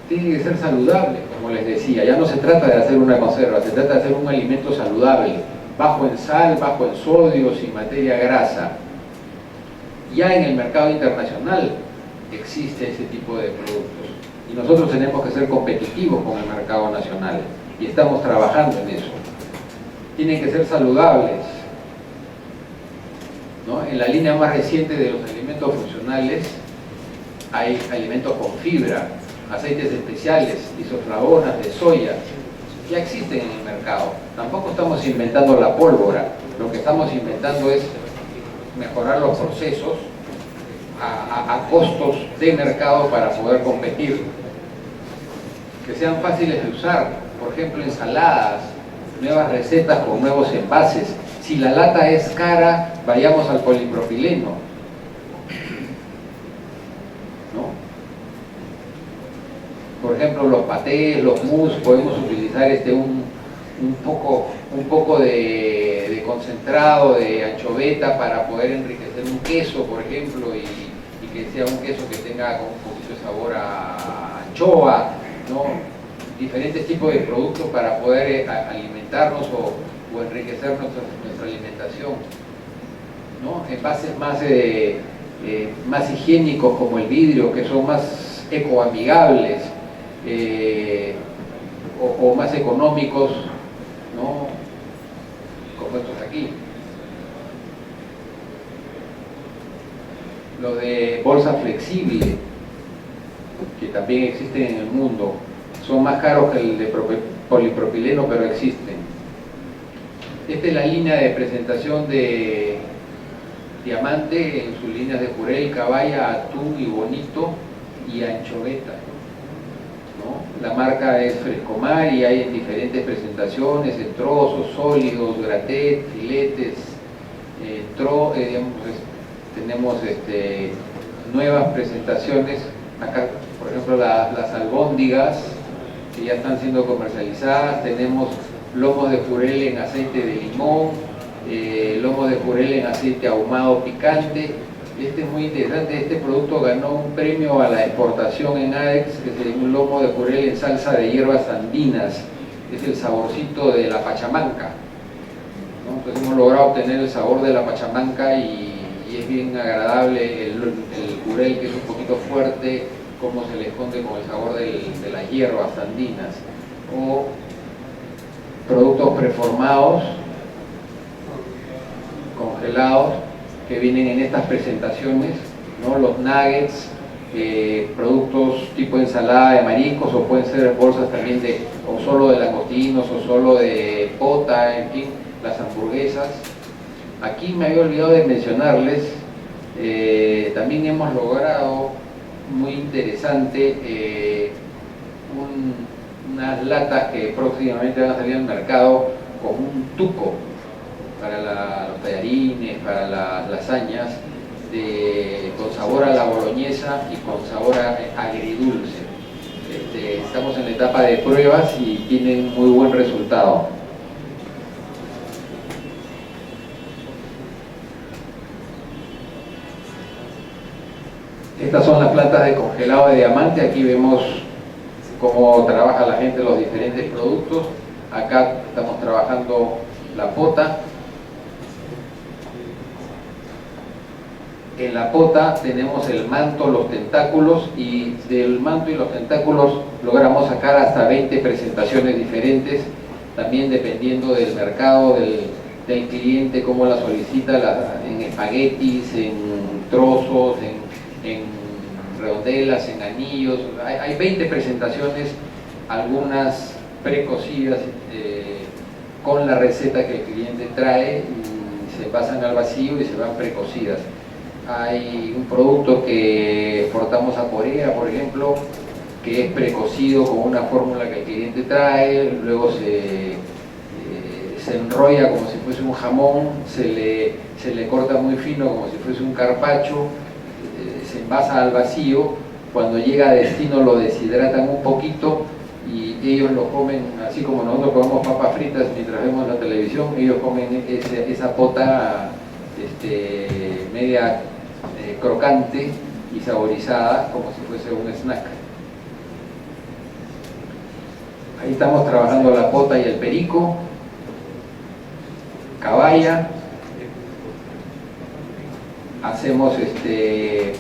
Tiene que ser saludable, como les decía, ya no se trata de hacer una conserva, se trata de hacer un alimento saludable, bajo en sal, bajo en sodio, sin materia grasa. Ya en el mercado internacional existe ese tipo de productos y nosotros tenemos que ser competitivos con el mercado nacional y estamos trabajando en eso. Tienen que ser saludables, ¿no? En la línea más reciente de los alimentos funcionales hay alimentos con fibra, aceites especiales, isoflavonas de soya, ya existen en el mercado. Tampoco estamos inventando la pólvora, lo que estamos inventando es mejorar los procesos a costos de mercado para poder competir, que sean fáciles de usar, por ejemplo ensaladas, nuevas recetas con nuevos envases, Si la lata es cara, vayamos al polipropileno, ¿no? Por ejemplo, los patés, los mousse, podemos utilizar un poco de concentrado de anchoveta para poder enriquecer un queso, por ejemplo, y que sea un queso que tenga un poquito de sabor a anchoa, ¿no? Diferentes tipos de productos para poder alimentarnos o enriquecer nuestra alimentación, ¿no? Envases más higiénicos como el vidrio, que son más ecoamigables, o más económicos, ¿no? Como estos aquí. Lo de bolsa flexible, que también existen en el mundo, son más caros que el de polipropileno, pero existen. Esta es la línea de presentación de Diamante en sus líneas de jurel, caballa, atún y bonito y anchoveta, ¿no? La marca es Frescomar y hay en diferentes presentaciones, en trozos, sólidos, gratet, filetes, tenemos nuevas presentaciones, acá por ejemplo las albóndigas que ya están siendo comercializadas, tenemos lomos de jurel en aceite de limón, lomos de jurel en aceite ahumado picante. Este es muy interesante, este producto ganó un premio a la exportación en ADEX, que es un lomo de jurel en salsa de hierbas andinas, es el saborcito de la pachamanca, ¿no? Entonces hemos logrado obtener el sabor de la pachamanca y es bien agradable el jurel, que es un poquito fuerte, cómo se le esconde con el sabor de las hierbas andinas. O productos preformados, congelados, que vienen en estas presentaciones, ¿no? Los nuggets, productos tipo ensalada de mariscos, o pueden ser bolsas también o solo de langostinos, o solo de pota, en fin, las hamburguesas. Aquí me había olvidado de mencionarles, también hemos logrado, muy interesante, unas latas que próximamente van a salir al mercado con un tuco para los tallarines, para las lasañas, con sabor a la boloñesa y con sabor agridulce. Estamos en la etapa de pruebas y tienen muy buen resultado. Estas son las plantas de congelado de Diamante. Aquí vemos cómo trabaja la gente los diferentes productos. Acá estamos trabajando la pota. En la pota tenemos el manto, los tentáculos, y del manto y los tentáculos logramos sacar hasta 20 presentaciones diferentes, también dependiendo del mercado, del cliente, cómo la solicita, en espaguetis, en trozos, en redondelas, en anillos. Hay 20 presentaciones, algunas precocidas con la receta que el cliente trae, y se pasan al vacío y se van precocidas. Hay un producto que exportamos a Corea, por ejemplo, que es precocido con una fórmula que el cliente trae, luego se enrolla como si fuese un jamón, se le corta muy fino como si fuese un carpaccio, se envasa al vacío. Cuando llega a destino lo deshidratan un poquito y ellos lo comen, así como nosotros comemos papas fritas mientras vemos la televisión, ellos comen esa pota media crocante y saborizada como si fuese un snack. Ahí estamos trabajando la pota y el perico, caballa. Hacemos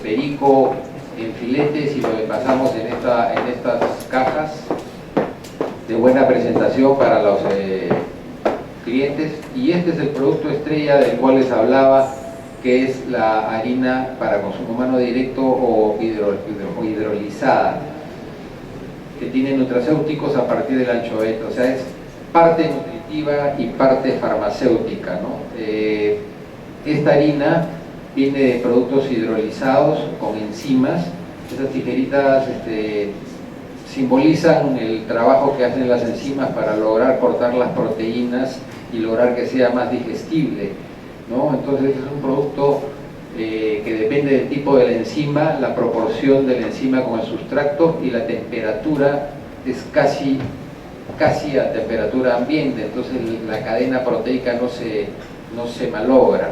perico en filetes y lo envasamos en estas cajas de buena presentación para los clientes. Y este es el producto estrella del cual les hablaba, que es la harina para consumo humano directo o hidrolizada, que tiene nutracéuticos a partir del anchoveta, o sea, es parte nutritiva y parte farmacéutica, ¿no? Esta harina viene de productos hidrolizados con enzimas. Esas tijeritas simbolizan el trabajo que hacen las enzimas para lograr cortar las proteínas y lograr que sea más digestible, ¿no? Entonces es un producto que depende del tipo de la enzima, la proporción de la enzima con el sustrato y la temperatura es casi a temperatura ambiente, entonces la cadena proteica no se malogra.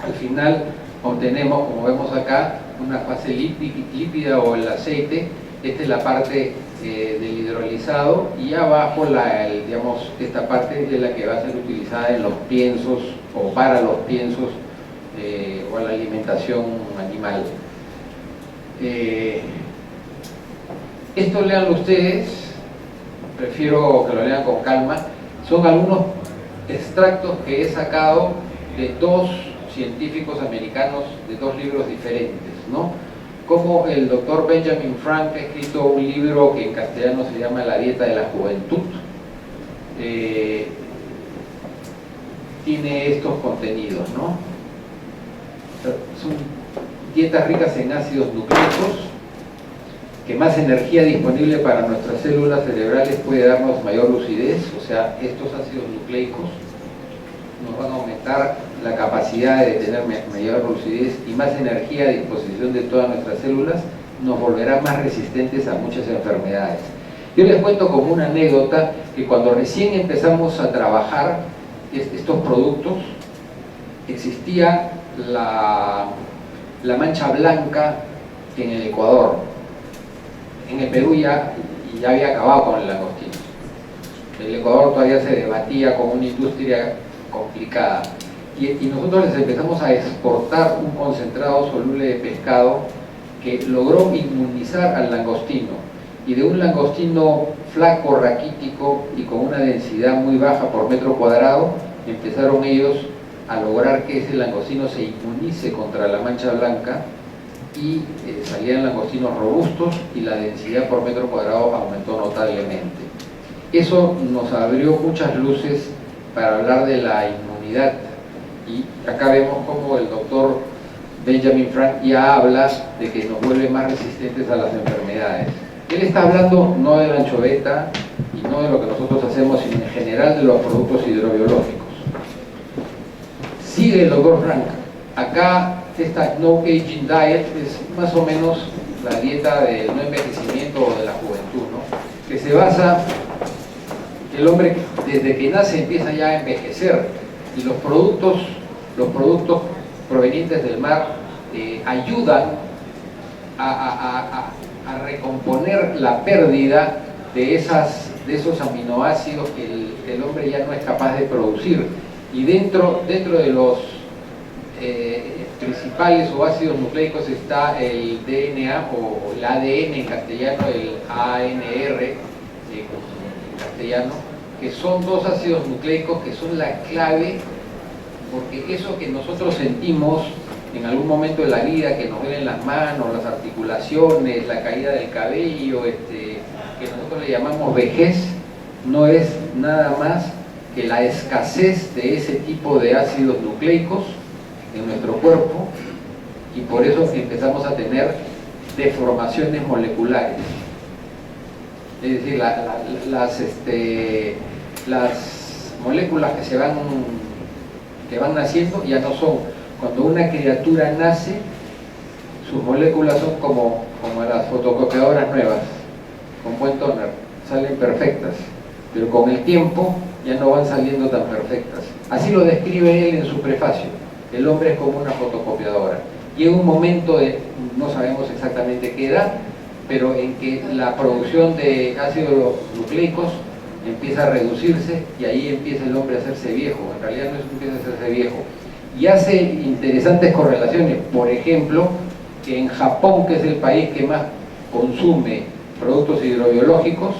Al final obtenemos, como vemos acá, una fase lípida o el aceite. Esta es la parte del hidrolizado y abajo digamos, esta parte es la que va a ser utilizada en los piensos o para los piensos o la alimentación animal. Esto leanlo ustedes, prefiero que lo lean con calma. Son algunos extractos que he sacado de dos científicos americanos de dos libros diferentes, ¿no? Como el doctor Benjamin Frank ha escrito un libro que en castellano se llama La dieta de la juventud, tiene estos contenidos, ¿no? Son dietas ricas en ácidos nucleicos, que más energía disponible para nuestras células cerebrales puede darnos mayor lucidez, o sea, estos ácidos nucleicos nos van a aumentar la capacidad de tener mayor lucidez y más energía a disposición de todas nuestras células, nos volverá más resistentes a muchas enfermedades. Yo les cuento como una anécdota que cuando recién empezamos a trabajar estos productos, existía la mancha blanca en el Ecuador. En el Perú ya había acabado con el langostino. El Ecuador todavía se debatía con una industria complicada. Y nosotros les empezamos a exportar un concentrado soluble de pescado que logró inmunizar al langostino. Y de un langostino flaco, raquítico y con una densidad muy baja por metro cuadrado, empezaron ellos a lograr que ese langostino se inmunice contra la mancha blanca y salían langostinos robustos y la densidad por metro cuadrado aumentó notablemente. Eso nos abrió muchas luces para hablar de la inmunidad y acá vemos como el doctor Benjamin Frank ya habla de que nos vuelve más resistentes a las enfermedades. Él está hablando no de la anchoveta y no de lo que nosotros hacemos, sino en general de los productos hidrobiológicos. Sigue el doctor Frank. Acá esta No Aging Diet es más o menos la dieta del no envejecimiento o de la juventud, ¿no? Que se basa, el hombre desde que nace empieza ya a envejecer y los productos provenientes del mar ayudan a recomponer la pérdida de esos aminoácidos que el hombre ya no es capaz de producir. Y dentro de los principales o ácidos nucleicos está el DNA o el ADN en castellano, el ANR en castellano, que son dos ácidos nucleicos que son la clave, porque eso que nosotros sentimos en algún momento de la vida, que nos duelen las manos, las articulaciones, la caída del cabello, que nosotros le llamamos vejez, no es nada más que la escasez de ese tipo de ácidos nucleicos en nuestro cuerpo, y por eso empezamos a tener deformaciones moleculares. Es decir, las moléculas que van naciendo ya no son. Cuando una criatura nace, sus moléculas son como las fotocopiadoras nuevas, con buen tóner, salen perfectas, pero con el tiempo ya no van saliendo tan perfectas. Así lo describe él en su prefacio: el hombre es como una fotocopiadora. Llega un momento no sabemos exactamente qué edad, pero en que la producción de ácidos nucleicos empieza a reducirse y ahí empieza el hombre a hacerse viejo. En realidad no empieza a hacerse viejo. Y hace interesantes correlaciones. Por ejemplo, que en Japón, que es el país que más consume productos hidrobiológicos,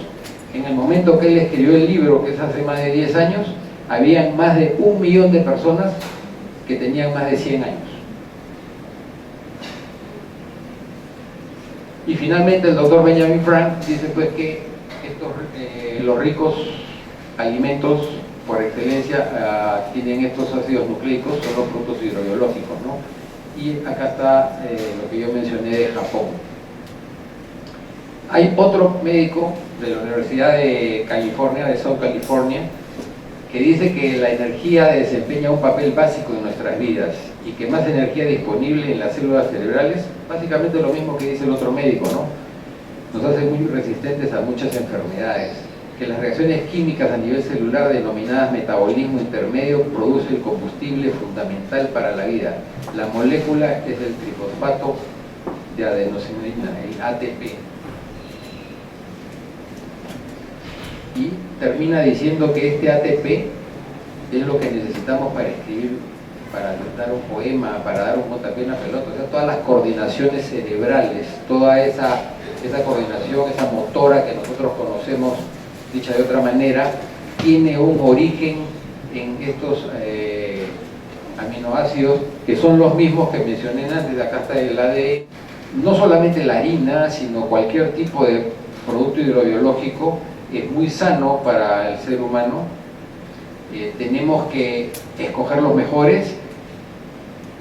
en el momento que él escribió el libro, que es hace más de 10 años, habían más de 1 millón de personas que tenían más de 100 años. Y finalmente el doctor Benjamin Frank dice pues que los ricos alimentos por excelencia tienen estos ácidos nucleicos, son los productos hidrobiológicos, ¿no? Y acá está lo que yo mencioné de Japón. Hay otro médico de la Universidad de California, de South California, que dice que la energía desempeña un papel básico en nuestras vidas y que más energía disponible en las células cerebrales, básicamente lo mismo que dice el otro médico, ¿no? Nos hace muy resistentes a muchas enfermedades, que las reacciones químicas a nivel celular denominadas metabolismo intermedio produce el combustible fundamental para la vida. La molécula es el trifosfato de adenosina, el ATP. Y termina diciendo que este ATP es lo que necesitamos para escribir, para dar un poema, para dar un puntapié en una pelota, o sea, todas las coordinaciones cerebrales, toda esa coordinación, esa motora que nosotros conocemos, dicha de otra manera, tiene un origen en estos aminoácidos que son los mismos que mencioné antes. Acá está el ADN. No solamente la harina, sino cualquier tipo de producto hidrobiológico es muy sano para el ser humano. Tenemos que escoger los mejores,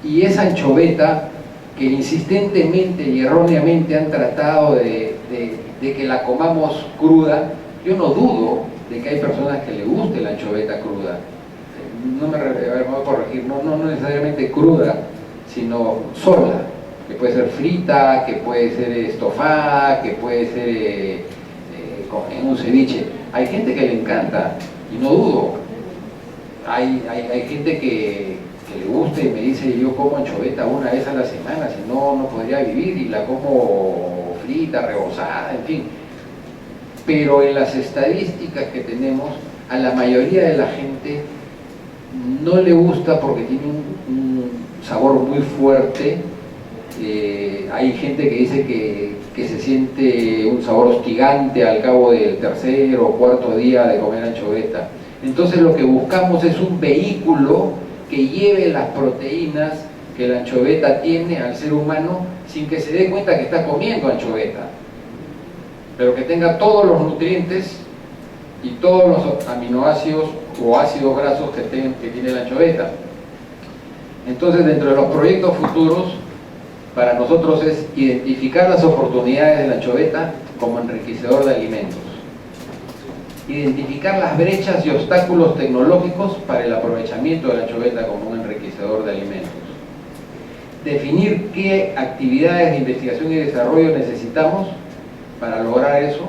y esa anchoveta que insistentemente y erróneamente han tratado de que la comamos cruda, yo no dudo de que hay personas que le guste la anchoveta cruda. No me voy a corregir, no necesariamente cruda, sino sola, que puede ser frita, que puede ser estofada, que puede ser en un ceviche. Hay gente que le encanta, y no dudo. Hay gente que le gusta y me dice: yo como anchoveta una vez a la semana, si no, no podría vivir, y la como frita, rebozada, en fin. Pero en las estadísticas que tenemos, a la mayoría de la gente no le gusta porque tiene un sabor muy fuerte. Hay gente que dice que se siente un sabor hostigante al cabo del tercer o cuarto día de comer anchoveta. Entonces lo que buscamos es un vehículo que lleve las proteínas que la anchoveta tiene al ser humano sin que se dé cuenta que está comiendo anchoveta, pero que tenga todos los nutrientes y todos los aminoácidos o ácidos grasos que tiene la anchoveta. Entonces, dentro de los proyectos futuros, para nosotros es identificar las oportunidades de la anchoveta como enriquecedor de alimentos, identificar las brechas y obstáculos tecnológicos para el aprovechamiento de la anchoveta como un enriquecedor de alimentos, definir qué actividades de investigación y desarrollo necesitamos para lograr eso,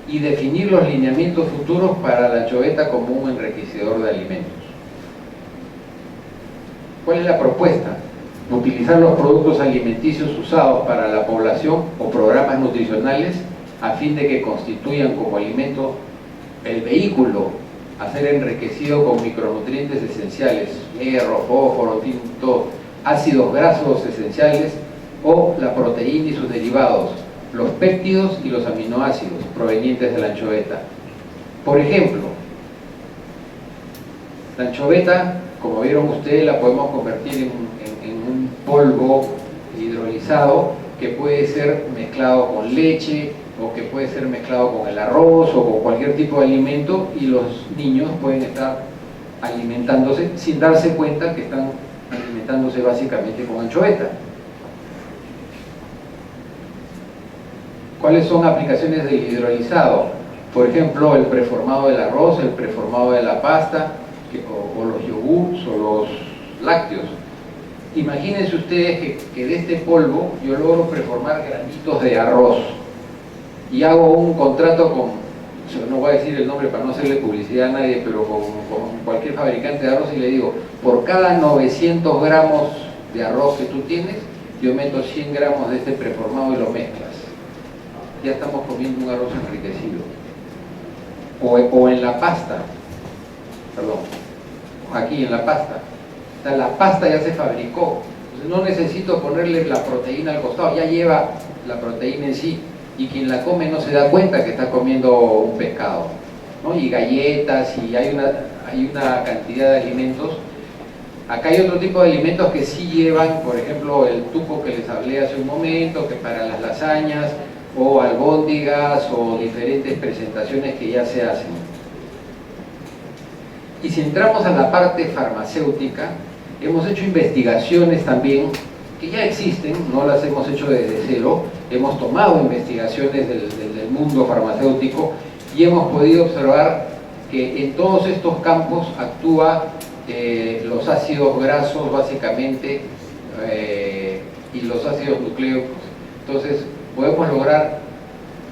y definir los lineamientos futuros para la anchoveta como un enriquecedor de alimentos. ¿Cuál es la propuesta? Utilizar los productos alimenticios usados para la población o programas nutricionales a fin de que constituyan como alimento el vehículo a ser enriquecido con micronutrientes esenciales, hierro, fósforo, tinto, ácidos grasos esenciales o la proteína y sus derivados, los péptidos y los aminoácidos provenientes de la anchoveta. Por ejemplo, la anchoveta, como vieron ustedes, la podemos convertir en un polvo hidrolizado que puede ser mezclado con leche, o que puede ser mezclado con el arroz o con cualquier tipo de alimento, y los niños pueden estar alimentándose sin darse cuenta que están alimentándose básicamente con anchoveta. ¿Cuáles son aplicaciones del hidrolizado? Por ejemplo, el preformado del arroz, el preformado de la pasta, o los yogurts o los lácteos. Imagínense ustedes que de este polvo yo logro preformar granitos de arroz y hago un contrato con, no voy a decir el nombre para no hacerle publicidad a nadie, pero con cualquier fabricante de arroz, y le digo: por cada 900 gramos de arroz que tú tienes, yo meto 100 gramos de este preformado y lo mezclas. Ya estamos comiendo un arroz enriquecido. O en la pasta, perdón, aquí en la pasta. O sea, la pasta ya se fabricó, entonces no necesito ponerle la proteína al costado, ya lleva la proteína en sí, y quien la come no se da cuenta que está comiendo un pescado, ¿no? Y galletas, y hay una cantidad de alimentos. Acá hay otro tipo de alimentos que sí llevan, por ejemplo, el tuco que les hablé hace un momento, que para las lasañas, o albóndigas, o diferentes presentaciones que ya se hacen. Y si entramos a la parte farmacéutica, hemos hecho investigaciones también que ya existen, no las hemos hecho desde cero, hemos tomado investigaciones del mundo farmacéutico y hemos podido observar que en todos estos campos actúa los ácidos grasos básicamente y los ácidos nucleicos. Entonces podemos lograr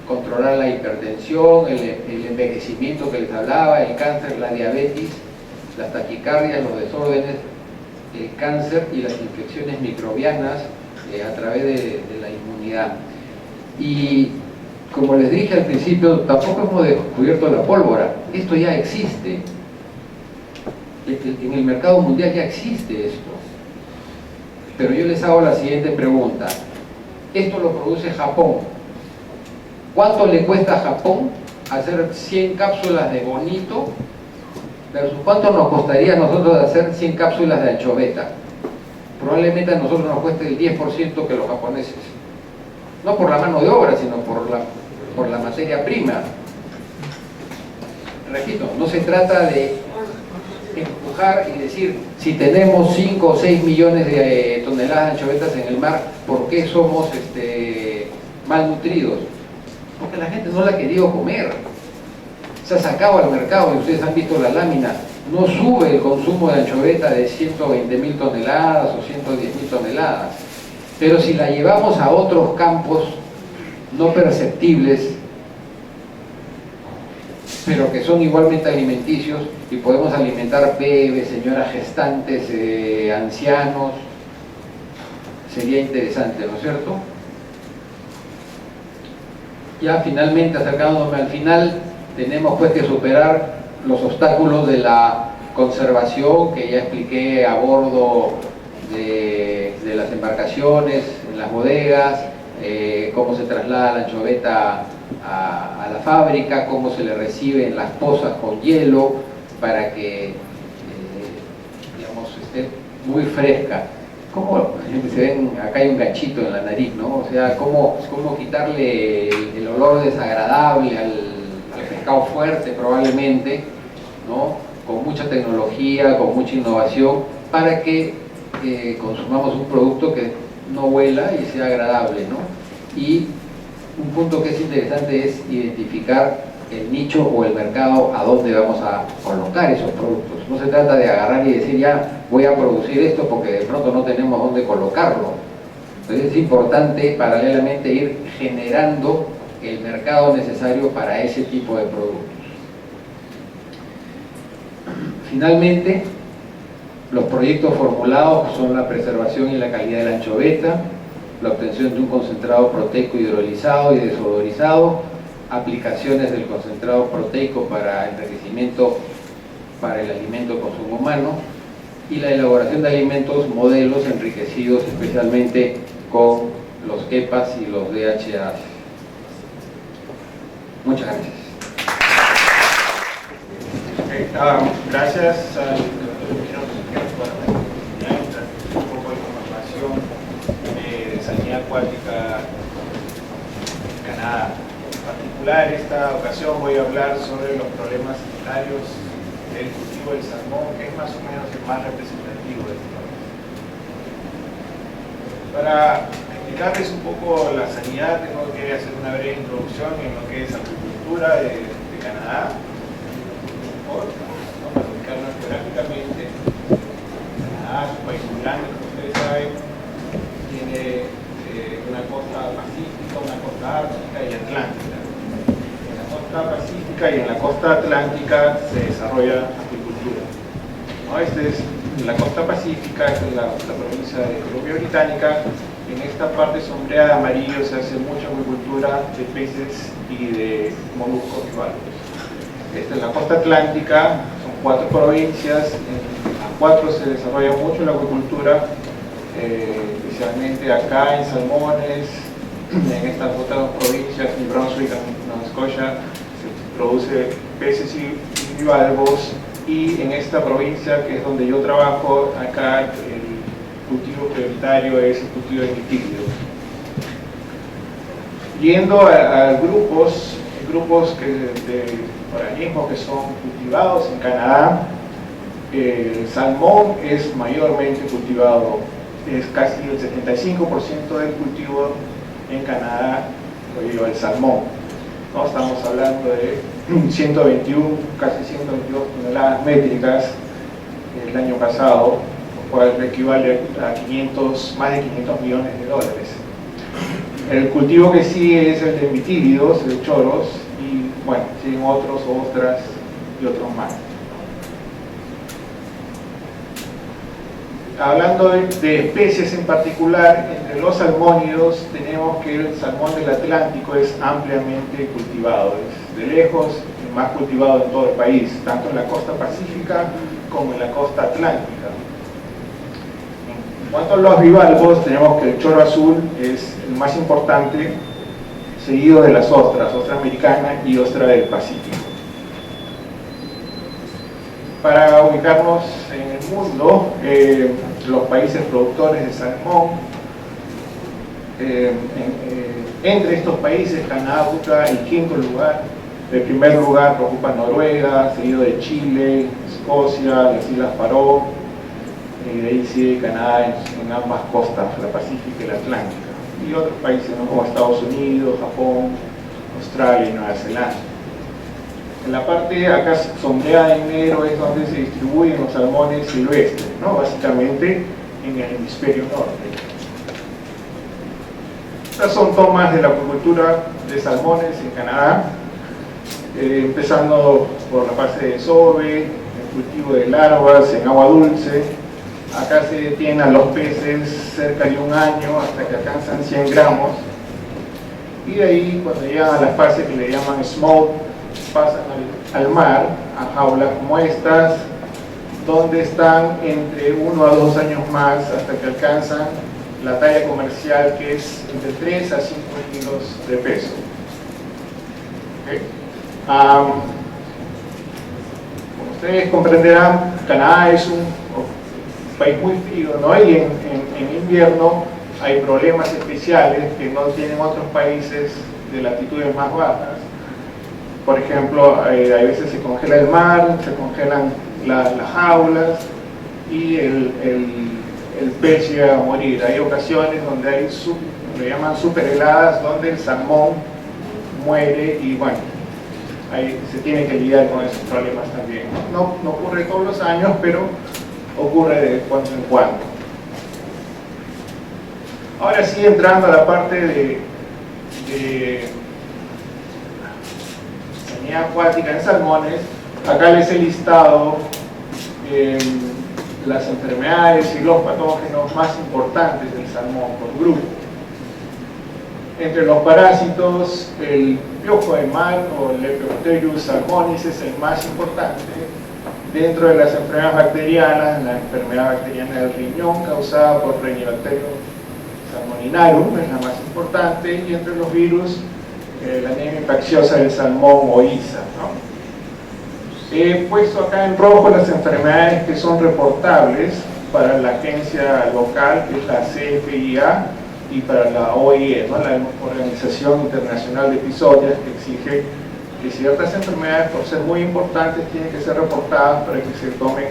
controlar la hipertensión, el envejecimiento que les hablaba, el cáncer, la diabetes, las taquicardias, los desórdenes, el cáncer y las infecciones microbianas a través de la inmunidad. Y como les dije al principio, tampoco hemos descubierto la pólvora, esto ya existe. En el mercado mundial ya existe esto. Pero yo les hago la siguiente pregunta. Esto lo produce Japón. ¿Cuánto le cuesta a Japón hacer 100 cápsulas de bonito versus cuánto nos costaría a nosotros hacer 100 cápsulas de anchoveta? Probablemente a nosotros nos cueste el 10% que los japoneses. No por la mano de obra, sino por la materia prima. Repito, no se trata de empujar y decir, si tenemos 5 o 6 millones de toneladas de anchovetas en el mar, ¿por qué somos malnutridos? Porque la gente no la ha querido comer. Se ha sacado al mercado, y ustedes han visto la lámina, no sube el consumo de anchoveta de 120.000 toneladas o 110.000 toneladas. Pero si la llevamos a otros campos no perceptibles, pero que son igualmente alimenticios, y podemos alimentar bebés, señoras gestantes, ancianos, sería interesante, ¿no es cierto? Ya finalmente, acercándome al final, tenemos pues que superar los obstáculos de la conservación que ya expliqué a bordo de las embarcaciones, en las bodegas, cómo se traslada la anchoveta a la fábrica, cómo se le recibe en las pozas con hielo para que digamos, esté muy fresca. ¿Cómo se ven? Acá hay un ganchito en la nariz, ¿no? O sea, cómo quitarle el olor desagradable al pescado fuerte probablemente, ¿no? Con mucha tecnología, con mucha innovación, para que consumamos un producto que no huela y sea agradable, ¿no? Y un punto que es interesante es identificar el nicho o el mercado a donde vamos a colocar esos productos. No se trata de agarrar y decir, ya voy a producir esto porque de pronto no tenemos dónde colocarlo. Entonces es importante paralelamente ir generando el mercado necesario para ese tipo de productos. Finalmente, los proyectos formulados son la preservación y la calidad de la anchoveta, la obtención de un concentrado proteico hidrolizado y desodorizado, aplicaciones del concentrado proteico para enriquecimiento para el alimento de consumo humano y la elaboración de alimentos modelos enriquecidos especialmente con los EPAs y los DHAs. Muchas gracias. Gracias al por un poco de información de sanidad acuática en Canadá. En particular, esta ocasión voy a hablar sobre los problemas sanitarios del cultivo del salmón, que es más o menos el más representativo de este país. Para explicarles un poco la sanidad, tengo que hacer una breve introducción en lo que es acuicultura de Canadá. Vamos a ubicarnos geográficamente. Canadá es un país muy grande, como ustedes saben, tiene una costa pacífica, una costa ártica y atlántica. En la costa pacífica y en la costa atlántica se desarrolla acuicultura. ¿No? Esta es la costa pacífica, esta es la provincia de Columbia Británica. En esta parte sombreada de amarillo se hace mucha acuicultura de peces y de moluscos y valvos. Esta es la costa atlántica, son 4 provincias, en las 4 se desarrolla mucho la acuicultura, especialmente acá en salmones, en estas otras provincias, New Brunswick, Nova Scotia, se produce peces y bivalvos, y en esta provincia, que es donde yo trabajo, acá el cultivo prioritario es el cultivo de nitílidos. Yendo a grupos de organismos que son cultivados en Canadá, el salmón es mayormente cultivado es casi el 75% del cultivo en Canadá, el salmón, ¿no? Estamos hablando de 121, casi 122 toneladas métricas el año pasado, lo cual equivale a más de 500 millones de dólares. El cultivo que sigue es el de mitílidos, de choros, y bueno, siguen otros, ostras y otros más. Hablando de especies en particular, entre los salmónidos tenemos que el salmón del Atlántico es ampliamente cultivado, es de lejos el más cultivado en todo el país, tanto en la costa pacífica como en la costa atlántica. En cuanto a los bivalvos, tenemos que el choro azul es el más importante, seguido de las ostras, ostra americana y ostra del Pacífico. Para ubicarnos en el mundo, los países productores de salmón, entre estos países, Canadá ocupa el 5º lugar. El primer lugar lo ocupa Noruega, seguido de Chile, Escocia, las Islas Faroe, de ahí sigue Canadá en ambas costas, la Pacífica y la Atlántica, y otros países, ¿no?, como Estados Unidos, Japón, Australia y Nueva Zelanda. En la parte acá sombreada en negro es donde se distribuyen los salmones silvestres, ¿no?, básicamente en el hemisferio norte. Estas son tomas de la acuicultura de salmones en Canadá, empezando por la fase de desove, el cultivo de larvas en agua dulce. Acá se detienen a los peces cerca de un año hasta que alcanzan 100 gramos, y de ahí, cuando llegan a la fase que le llaman smolt, pasan al mar, a jaulas como estas, donde están entre 1 a 2 años más hasta que alcanzan la talla comercial, que es entre 3 a 5 kilos de peso. ¿Okay? Como ustedes comprenderán, Canadá es un país muy frío, ¿no? Y en invierno hay problemas especiales que no tienen otros países de latitudes más bajas. Por ejemplo, a veces se congela el mar, se congelan las jaulas y el pez llega a morir. Hay ocasiones donde hay, le llaman superheladas, donde el salmón muere y bueno, ahí se tiene que lidiar con esos problemas también. No ocurre todos los años, pero ocurre de cuando en cuando. Ahora sí, entrando a la parte de sanidad acuática en salmones, acá les he listado las enfermedades y los patógenos más importantes del salmón por grupo. Entre los parásitos, el piojo de mar o el Leptosphaerus salmonis es el más importante. Dentro de las enfermedades bacterianas, la enfermedad bacteriana del riñón causada por Rhinobacterium salmoninarum es la más importante, y entre los virus, la anemia infecciosa del salmón o ISA, ¿no? He puesto acá en rojo las enfermedades que son reportables para la agencia local, que es la CFIA, y para la OIE, ¿no?, la Organización Internacional de Episodios, que exige que ciertas enfermedades, por ser muy importantes, tienen que ser reportadas para que se tomen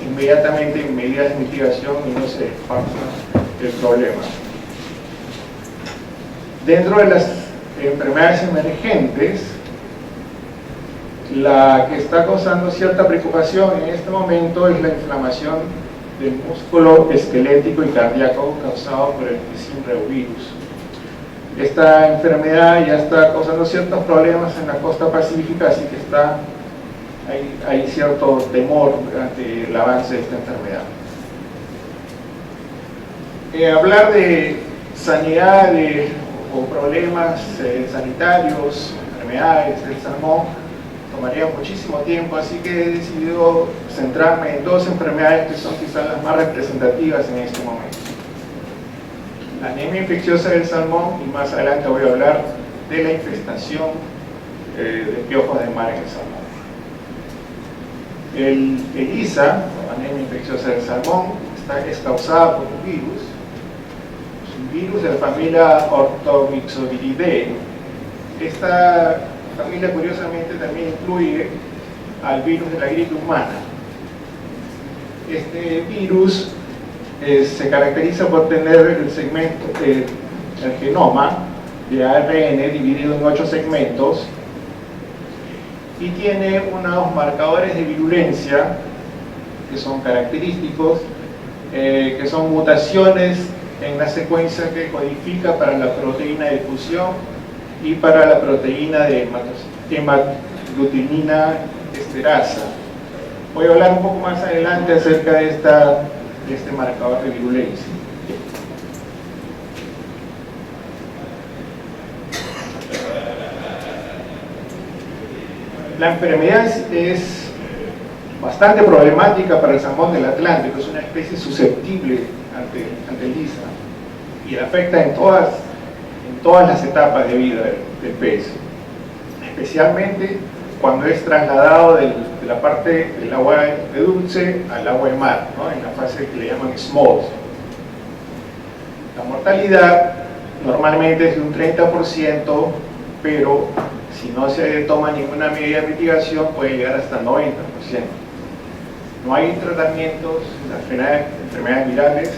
inmediatamente medidas de mitigación y no se esparza el problema. Dentro de las enfermedades emergentes, la que está causando cierta preocupación en este momento es la inflamación del músculo esquelético y cardíaco causado por el Piscine reovirus. Esta enfermedad ya está causando ciertos problemas en la costa pacífica, así que hay cierto temor ante el avance de esta enfermedad. Hablar de sanidad o problemas sanitarios, enfermedades del salmón, tomaría muchísimo tiempo, así que he decidido centrarme en 2 enfermedades que son quizás las más representativas en este momento: la anemia infecciosa del salmón, y más adelante voy a hablar de la infestación de piojos de mar en el salmón. El ISA, o anemia infecciosa del salmón, es causada por un virus. Es un virus de la familia Orthomyxoviridae. Esta familia, curiosamente, también incluye al virus de la gripe humana. Este virus se caracteriza por tener el segmento, el genoma de ARN dividido en 8 segmentos y tiene unos marcadores de virulencia que son característicos, que son mutaciones en la secuencia que codifica para la proteína de fusión y para la proteína de hemaglutinina esterasa. Voy a hablar un poco más adelante acerca de este marcador de virulencia. La enfermedad es bastante problemática para el salmón del Atlántico, es una especie susceptible ante el ISA y afecta en todas las etapas de vida del pez, especialmente cuando es trasladado de la parte del agua de dulce al agua de mar, ¿no? En la fase que le llaman smolts. La mortalidad normalmente es de un 30%, pero si no se toma ninguna medida de mitigación puede llegar hasta el 90%. No hay tratamientos de las enfermedades virales,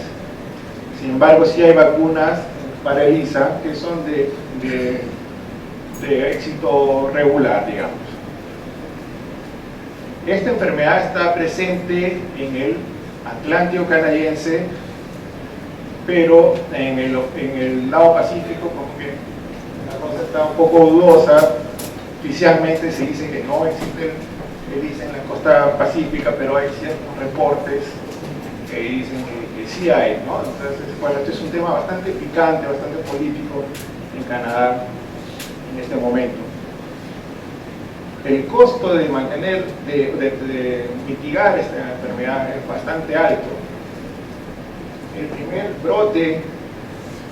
sin embargo sí hay vacunas para el ISA que son de éxito regular, digamos. Esta enfermedad está presente en el Atlántico canadiense, pero en el lado Pacífico como que la cosa está un poco dudosa. Oficialmente se dice que no existe el ISA en la costa pacífica, pero hay ciertos reportes que dicen que sí hay, ¿no? Entonces, bueno, este es un tema bastante picante, bastante político en Canadá en este momento. El costo de mantener, de mitigar esta enfermedad es bastante alto. El primer brote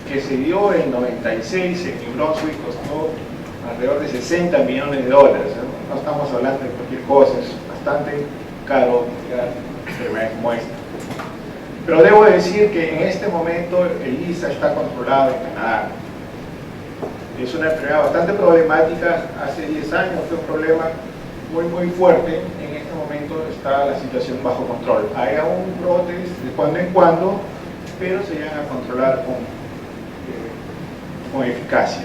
que se dio en 96 en New Brunswick costó alrededor de $60 millones, ¿no? No estamos hablando de cualquier cosa, es bastante caro mitigar enfermedades como esta. Pero debo decir que en este momento el ISA está controlado en Canadá. Es una enfermedad bastante problemática. Hace 10 años fue un problema muy fuerte. En este momento está la situación bajo control. Hay aún brotes de cuando en cuando, pero se llegan a controlar con eficacia.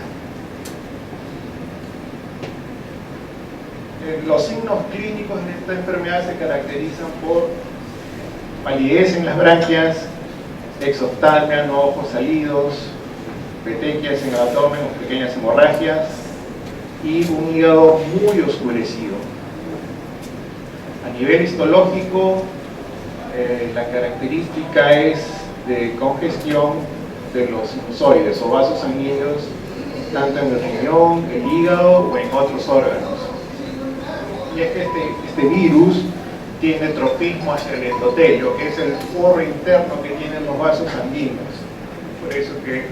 Los signos clínicos de esta enfermedad se caracterizan por palidez en las branquias, exoftalmia, no ojos salidos, petequias en el abdomen o pequeñas hemorragias y un hígado muy oscurecido. A nivel histológico, la característica es de congestión de los sinusoides o vasos sanguíneos, tanto en el riñón, el hígado o en otros órganos. Y es que este virus tiene tropismo hacia el endotelio, que es el forro interno que tienen los vasos sanguíneos. Por eso que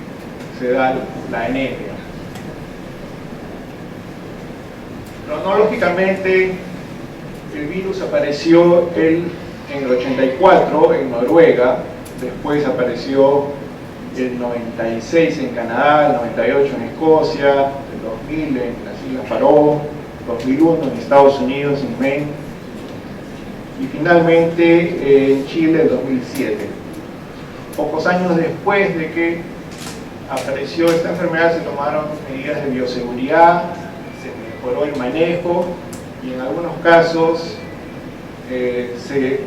se da la anemia. Cronológicamente, el virus apareció en el 84 en Noruega, después apareció el 96 en Canadá, el 98 en Escocia, el 2000 en las Islas Faroe, 2001 en Estados Unidos, en Maine, y finalmente en Chile en 2007. Pocos años después de que apareció esta enfermedad se tomaron medidas de bioseguridad, se mejoró el manejo y en algunos casos se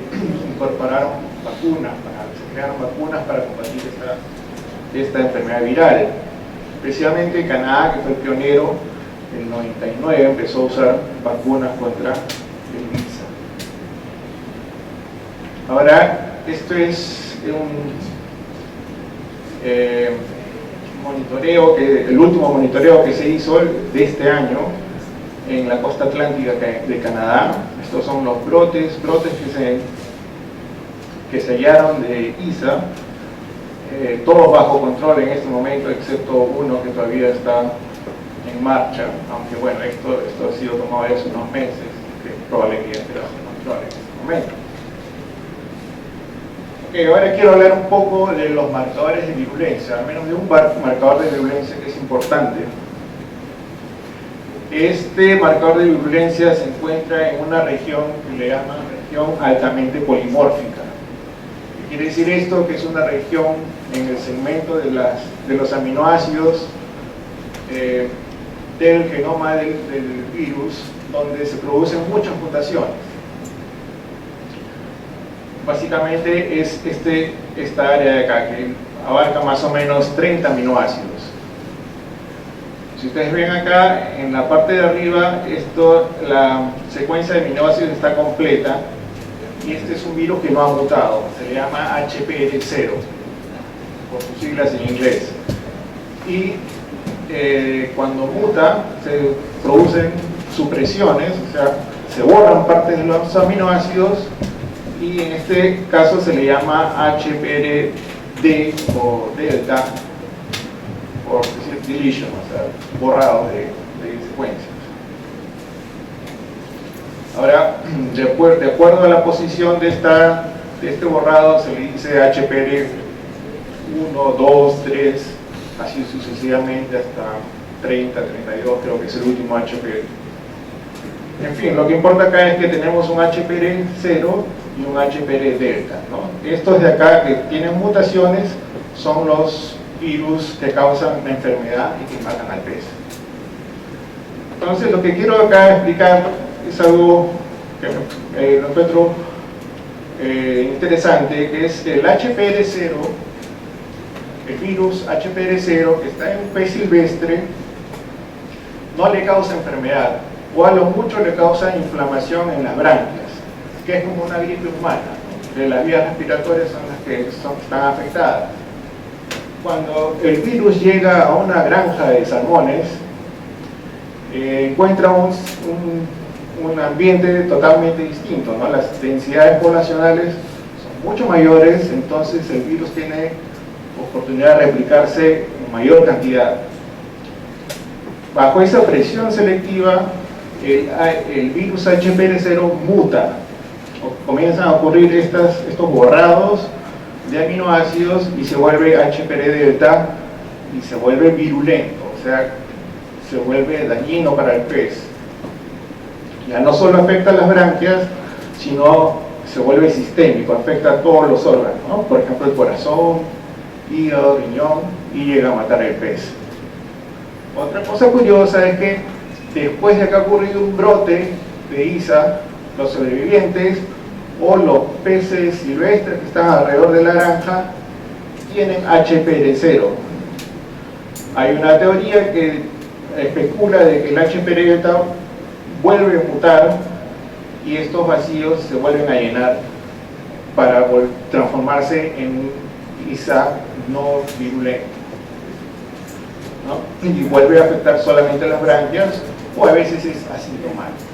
incorporaron vacunas, se crearon vacunas para combatir esta enfermedad viral. Especialmente Canadá, que fue el pionero, en el 99 empezó a usar vacunas contra el ISA. Ahora, esto es un monitoreo, el último monitoreo que se hizo de este año en la costa atlántica de Canadá. Estos son los brotes que se hallaron de ISA, todos bajo control en este momento, excepto uno que todavía está en marcha, aunque bueno, esto ha sido tomado hace unos meses, que es probable que ya esté bajo control en este momento. Ahora quiero hablar un poco de los marcadores de virulencia, al menos de un marcador de virulencia que es importante. Este marcador de virulencia se encuentra en una región que le llaman región altamente polimórfica. Quiere decir esto que es una región en el segmento de los aminoácidos del genoma del virus, donde se producen muchas mutaciones. Básicamente es esta área de acá, que abarca más o menos 30 aminoácidos. Si ustedes ven acá, en la parte de arriba, la secuencia de aminoácidos está completa, y este es un virus que no ha mutado, se le llama HPR0, por sus siglas en inglés. Y cuando muta, se producen supresiones, o sea, se borran partes de los aminoácidos, y en este caso se le llama HPRD o delta, por decir deletion, o sea, borrado de secuencias. Ahora, de acuerdo a la posición de este borrado, se le dice HPR 1, 2, 3, así sucesivamente hasta 30, 32, creo que es el último HPR. En fin, lo que importa acá es que tenemos un HPR 0 y un HPR delta, ¿no? Estos de acá que tienen mutaciones son los virus que causan la enfermedad y que matan al pez. Entonces, lo que quiero acá explicar es algo que lo encuentro interesante, que es el HPR0, el virus HPR0 que está en un pez silvestre, no le causa enfermedad, o a lo mucho le causa inflamación en las branquias, que es como una gripe humana, ¿no? De las vías respiratorias son las que están afectadas. Cuando el virus llega a una granja de salmones, encuentra un ambiente totalmente distinto, ¿no? Las densidades poblacionales son mucho mayores, entonces el virus tiene oportunidad de replicarse en mayor cantidad. Bajo esa presión selectiva, el virus HPR0 muta, comienzan a ocurrir estos borrados de aminoácidos y se vuelve HPR delta y se vuelve virulento, o sea, se vuelve dañino para el pez. Ya no solo afecta a las branquias, sino se vuelve sistémico, afecta a todos los órganos, ¿no? Por ejemplo, el corazón, hígado, riñón, y llega a matar al pez. Otra cosa curiosa es que después de que ha ocurrido un brote de ISA, los sobrevivientes o los peces silvestres que están alrededor de la granja tienen HPR0. Hay una teoría que especula de que el HPR vuelve a mutar y estos vacíos se vuelven a llenar para transformarse en un ISA no virulento, ¿no? Y vuelve a afectar solamente las branquias o a veces es asintomático.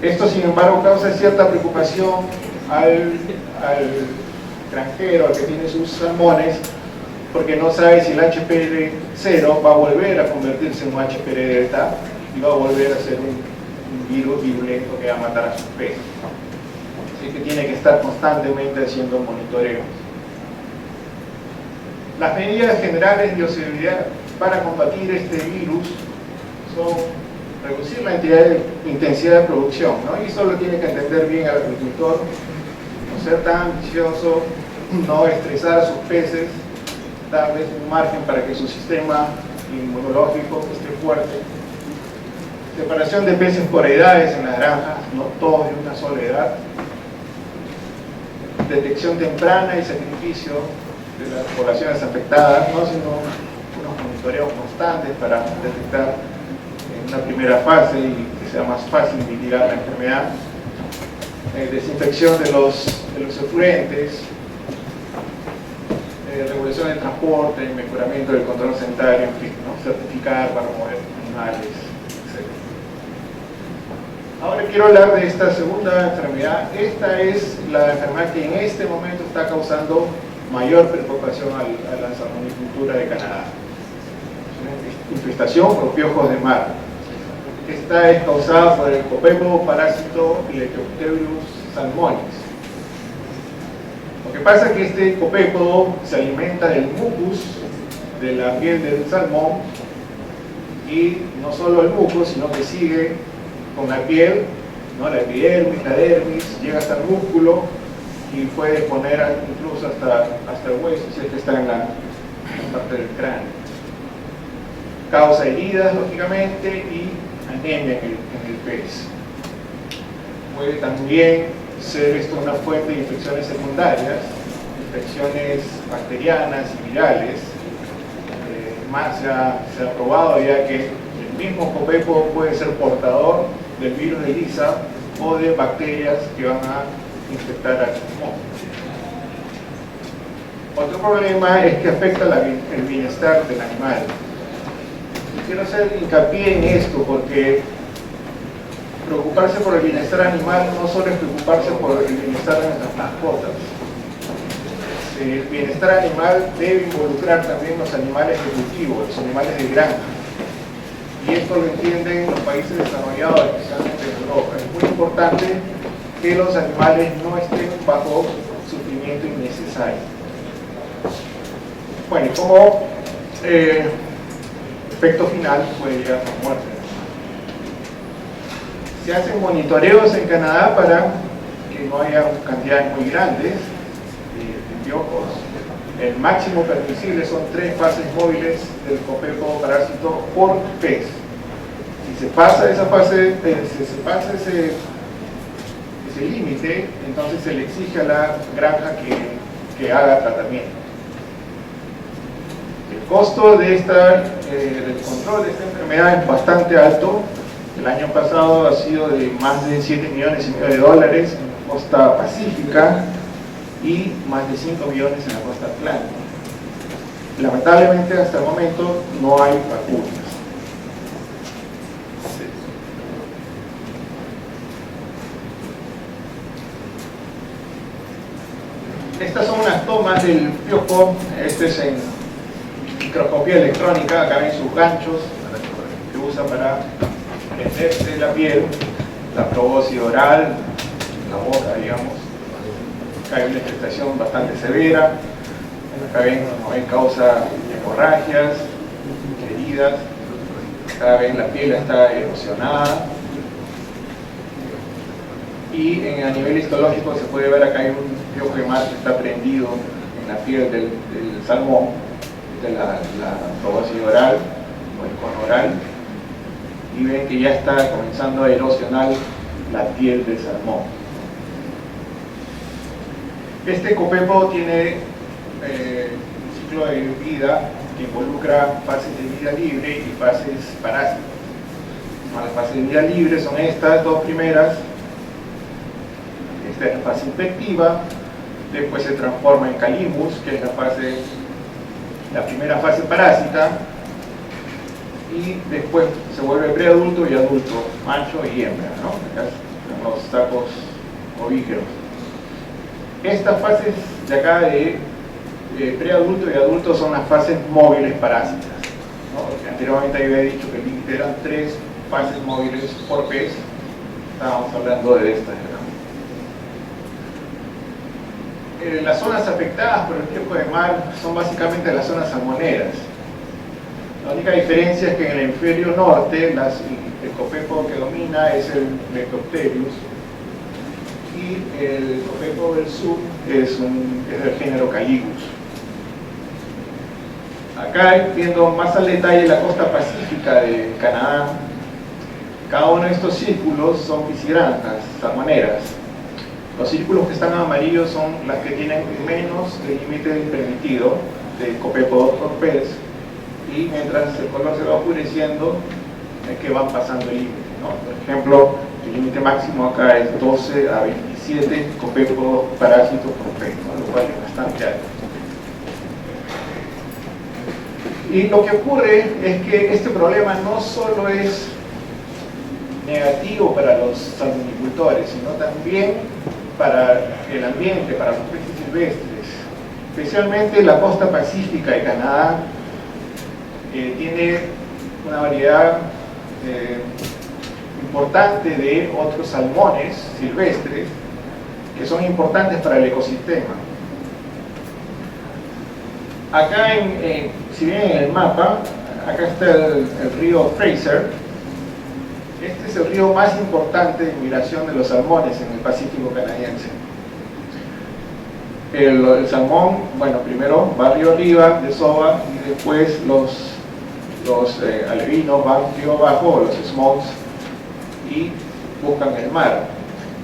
Esto, sin embargo, causa cierta preocupación al granjero, al que tiene sus salmones, porque no sabe si el HPR0 va a volver a convertirse en un HPR delta y va a volver a ser un virus virulento que va a matar a sus peces. Así que tiene que estar constantemente haciendo monitoreo. Las medidas generales de bioseguridad para combatir este virus son reducir la intensidad de producción, ¿no? Y eso lo tiene que entender bien el agricultor, no ser tan ambicioso, no estresar a sus peces, darles un margen para que su sistema inmunológico esté fuerte. Separación de peces por edades en las granjas, no todos de una sola edad. Detección temprana y sacrificio de las poblaciones afectadas, no sino unos monitoreos constantes para detectar en una primera fase y que sea más fácil mitigar la enfermedad. Desinfección de los efluentes, regulación del transporte, mejoramiento del control sanitario, en fin, ¿no? Certificar para mover animales, etc. Ahora quiero hablar de esta segunda enfermedad. Esta es la enfermedad que en este momento está causando mayor preocupación a la salmonicultura de Canadá. Es una infestación por piojos de mar. Esta es causada por el copépodo parásito Leptopterus salmonis. Lo que pasa es que este copépodo se alimenta del mucus de la piel del salmón, y no solo el mucus, sino que sigue con la piel, ¿no? La epidermis, la dermis, llega hasta el músculo y puede exponer incluso hasta el hueso, si este está en la parte del cráneo. Causa heridas, lógicamente, y anemia en el pez. Puede también ser esto una fuente de infecciones secundarias, infecciones bacterianas y virales. Más se ha probado ya que el mismo copepo puede ser portador del virus de Lisa o de bacterias que van a infectar al pulmón. Otro problema es que afecta el bienestar del animal. Quiero hacer hincapié en esto porque preocuparse por el bienestar animal no solo es preocuparse por el bienestar de nuestras mascotas. El bienestar animal debe involucrar también los animales de cultivo, los animales de granja. Y esto lo entienden los países desarrollados, especialmente en Europa. Es muy importante que los animales no estén bajo sufrimiento innecesario. Bueno, y como efecto final puede llegar a la muerte. Se hacen monitoreos en Canadá para que no haya cantidades muy grandes de piojos. El máximo permisible son 3 fases móviles del copepo parásito por pez. Si se pasa esa fase, ese límite, entonces se le exige a la granja que haga tratamiento. El costo de del control de esta enfermedad es bastante alto. El año pasado ha sido de más de $7,5 millones en la costa pacífica y más de 5 millones en la costa atlántica. Lamentablemente hasta el momento no hay vacunas. Estas son unas tomas del piojo. Este es en microscopía electrónica. Acá ven sus ganchos que usa para prenderse la piel, la proboscis oral, la boca, digamos. Acá hay una infestación bastante severa. Acá ven causa hemorragias, heridas. Acá ven la piel está erosionada. Y a nivel histológico se puede ver acá hay un piojo de mar que está prendido en la piel del salmón, de la proboscis oral o el cono oral. Y ven que ya está comenzando a erosionar la piel del salmón. Este copepo tiene un ciclo de vida que involucra fases de vida libre y fases parásitas. Las fases de vida libre son estas dos primeras. Esta es la fase infectiva, después se transforma en calimus, que es la primera fase parásita, y después se vuelve preadulto y adulto, macho y hembra, ¿no? Acá están los sacos ovígeros. Estas fases de acá de preadulto y adulto son las fases móviles parásitas, ¿no? Porque anteriormente había dicho que el límite eran 3 fases móviles por pez. Estábamos hablando de estas. Las zonas afectadas por el piojo de mar son básicamente las zonas salmoneras. La única diferencia es que en el hemisferio norte el copepo que domina es el Leptopterus y el copepo del sur es del género Caligus. Acá, viendo más al detalle la costa pacífica de Canadá, cada uno de estos círculos son piscigranjas salmoneras. Los círculos que están amarillos son las que tienen menos del límite permitido de copepo por pez, y mientras el color se va oscureciendo es que van pasando el límite, ¿no? Por ejemplo, el límite máximo acá es 12 a 27 copepos parásitos por pez, ¿no? Lo cual es bastante alto. Y lo que ocurre es que este problema no solo es negativo para los salmonicultores, sino también para el ambiente, para los peces silvestres. Especialmente la costa pacífica de Canadá tiene una variedad importante de otros salmones silvestres que son importantes para el ecosistema. Acá, si bien en el mapa, acá está el río Fraser. Este es el río más importante de migración de los salmones en el Pacífico canadiense. el salmón, bueno, primero va río arriba, desova, y después los alevinos van río abajo, o los smolts, y buscan el mar.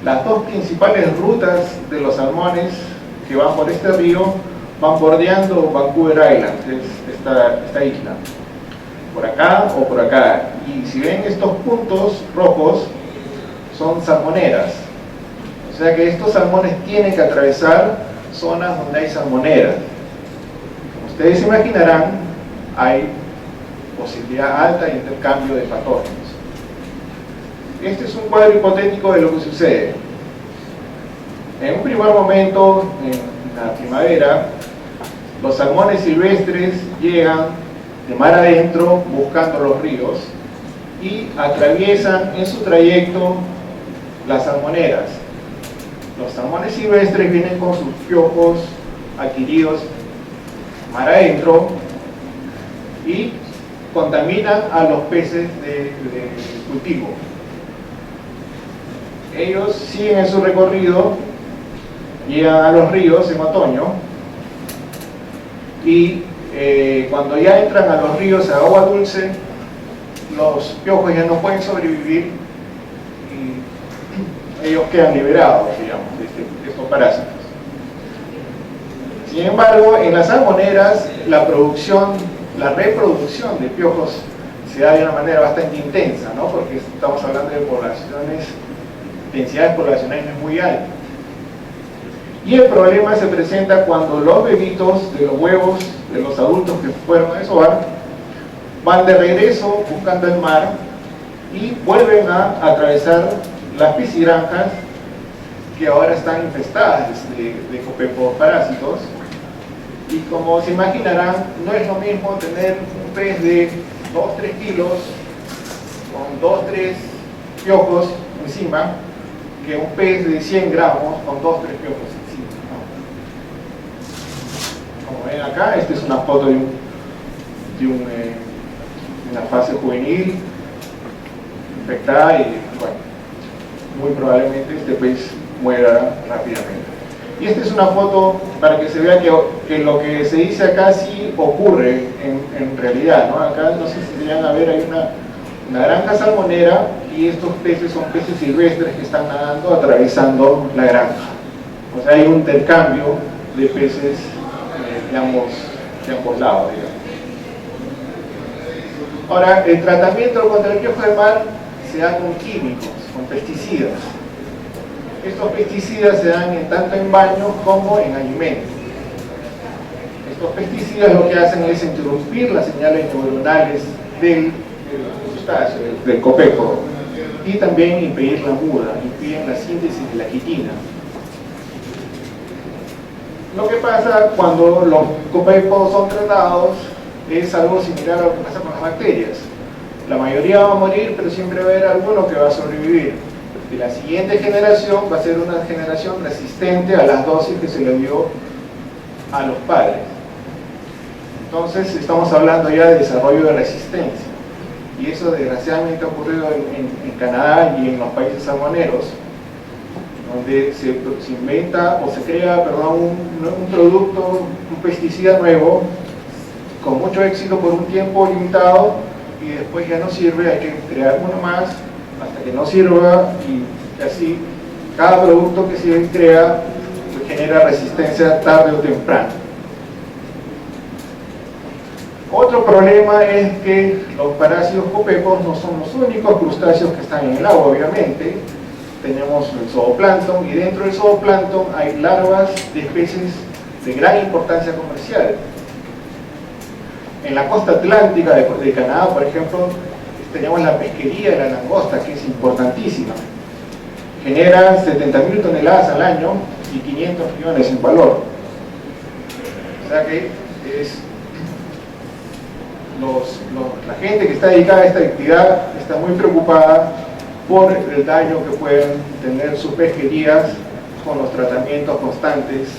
Las dos principales rutas de los salmones que van por este río van bordeando Vancouver Island, que es esta isla, por acá o por acá. Y si ven estos puntos rojos, son salmoneras. O sea que estos salmones tienen que atravesar zonas donde hay salmoneras. Como ustedes se imaginarán, hay posibilidad alta de intercambio de patógenos. Este es un cuadro hipotético de lo que sucede. En un primer momento, en la primavera, los salmones silvestres llegan de mar adentro buscando los ríos y atraviesan en su trayecto las salmoneras. Los salmones silvestres vienen con sus piojos adquiridos mar adentro y contaminan a los peces de cultivo. Ellos siguen en su recorrido, llegan a los ríos en otoño y cuando ya entran a los ríos a agua dulce, los piojos ya no pueden sobrevivir y ellos quedan liberados, digamos, de estos parásitos. Sin embargo, en las salmoneras la reproducción de piojos se da de una manera bastante intensa, ¿no? Porque estamos hablando de densidades poblacionales muy altas. Y el problema se presenta cuando los bebitos de los huevos de los adultos que fueron a desovar van de regreso buscando el mar y vuelven a atravesar las piscigranjas que ahora están infestadas de copepos parásitos. Y como se imaginarán, no es lo mismo tener un pez de 2-3 kilos con 2-3 piojos encima que un pez de 100 gramos con 2-3 piojos encima, ¿no? Como ven acá, esta es una foto de una fase juvenil infectada y bueno, muy probablemente este pez muera rápidamente. Y esta es una foto para que se vea que lo que se dice acá sí ocurre en realidad, ¿no? Acá no sé si se llegan a ver, hay una granja salmonera y estos peces son peces silvestres que están nadando atravesando la granja. O sea, hay un intercambio de peces de ambos lados, digamos. Ahora, el tratamiento contra el piojo de mar se da con químicos, con pesticidas. Estos pesticidas se dan tanto en baños como en alimentos. Estos pesticidas lo que hacen es interrumpir las señales neuronales del crustáceo, del copepo, y también impedir la muda, impiden la síntesis de la quitina. Lo que pasa cuando los copepos son tratados es algo similar a lo que pasa con las bacterias. La mayoría va a morir, pero siempre va a haber alguno que va a sobrevivir. Y la siguiente generación va a ser una generación resistente a las dosis que se le dio a los padres. Entonces estamos hablando ya de desarrollo de resistencia. Y eso desgraciadamente ha ocurrido en Canadá y en los países salmoneros, donde se inventa o se crea, un producto, un pesticida nuevo, con mucho éxito por un tiempo limitado, y después ya no sirve, hay que crear uno más hasta que no sirva, y así cada producto que se crea genera resistencia tarde o temprano. Otro problema es que los parásitos copepos no son los únicos crustáceos que están en el agua, obviamente. Tenemos el zooplancton, y dentro del zooplancton hay larvas de especies de gran importancia comercial. En la costa atlántica de Canadá, por ejemplo, tenemos la pesquería de la langosta, que es importantísima. Genera 70.000 toneladas al año y 500 millones en valor. O sea que la gente que está dedicada a esta actividad está muy preocupada por el daño que pueden tener sus pesquerías con los tratamientos constantes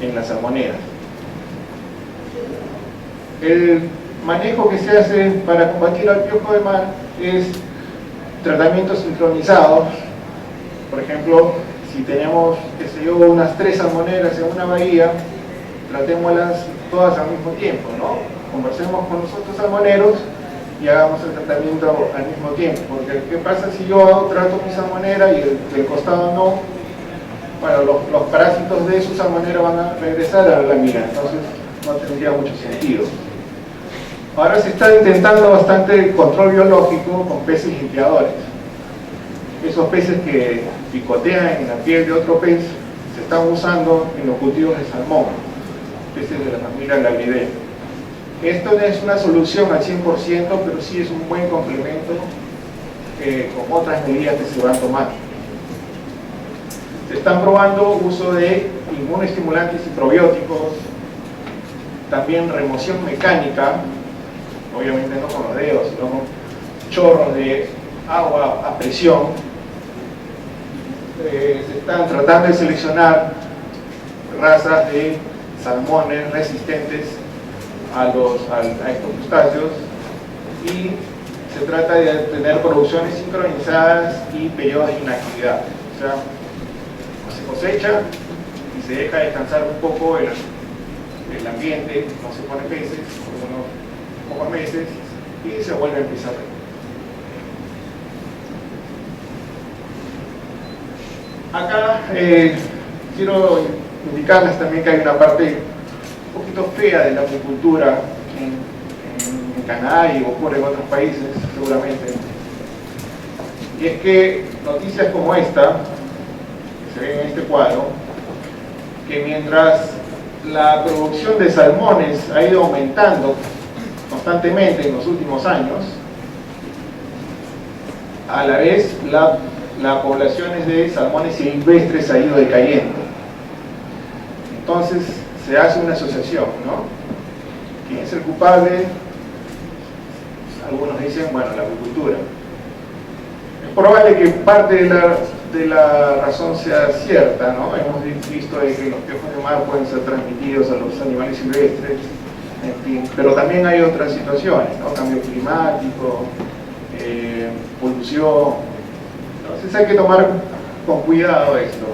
en las salmoneras. El manejo que se hace para combatir al piojo de mar es tratamientos sincronizados. Por ejemplo, si tenemos, qué sé yo, unas 3 salmoneras en una bahía, tratémoslas todas al mismo tiempo, ¿no? Conversemos con los otros salmoneros y hagamos el tratamiento al mismo tiempo, porque ¿qué pasa si yo trato mi salmonera y el del costado no? Bueno, los parásitos de su salmonera van a regresar a la mía, entonces no tendría mucho sentido. Ahora se está intentando bastante el control biológico con peces limpiadores. Esos peces que picotean en la piel de otro pez se están usando en los cultivos de salmón, peces de la familia Lavridae. Esto no es una solución al 100%, pero sí es un buen complemento con otras medidas que se van a tomar. Se están probando uso de inmunoestimulantes y probióticos, también remoción mecánica, obviamente no con los dedos, sino con chorros de agua a presión. Se están tratando de seleccionar razas de salmones resistentes a estos crustáceos y se trata de tener producciones sincronizadas y periodos de inactividad. O sea, se cosecha y se deja descansar un poco el ambiente, no se pone peces por unos pocos meses y se vuelve a empezar. Acá quiero indicarles también que hay una parte un poquito fea de la acuicultura en Canadá y ocurre en otros países seguramente, y es que noticias como esta que se ve en este cuadro, que mientras la producción de salmones ha ido aumentando constantemente en los últimos años, a la vez la población de salmones silvestres ha ido decayendo. Entonces se hace una asociación, ¿no? ¿Quién es el culpable? Algunos dicen, bueno, la acuicultura. Es probable que parte de la razón sea cierta, ¿no? Hemos visto de que los piojos de mar pueden ser transmitidos a los animales silvestres, en fin, pero también hay otras situaciones, ¿no? Cambio climático, polución. Entonces hay que tomar con cuidado esto.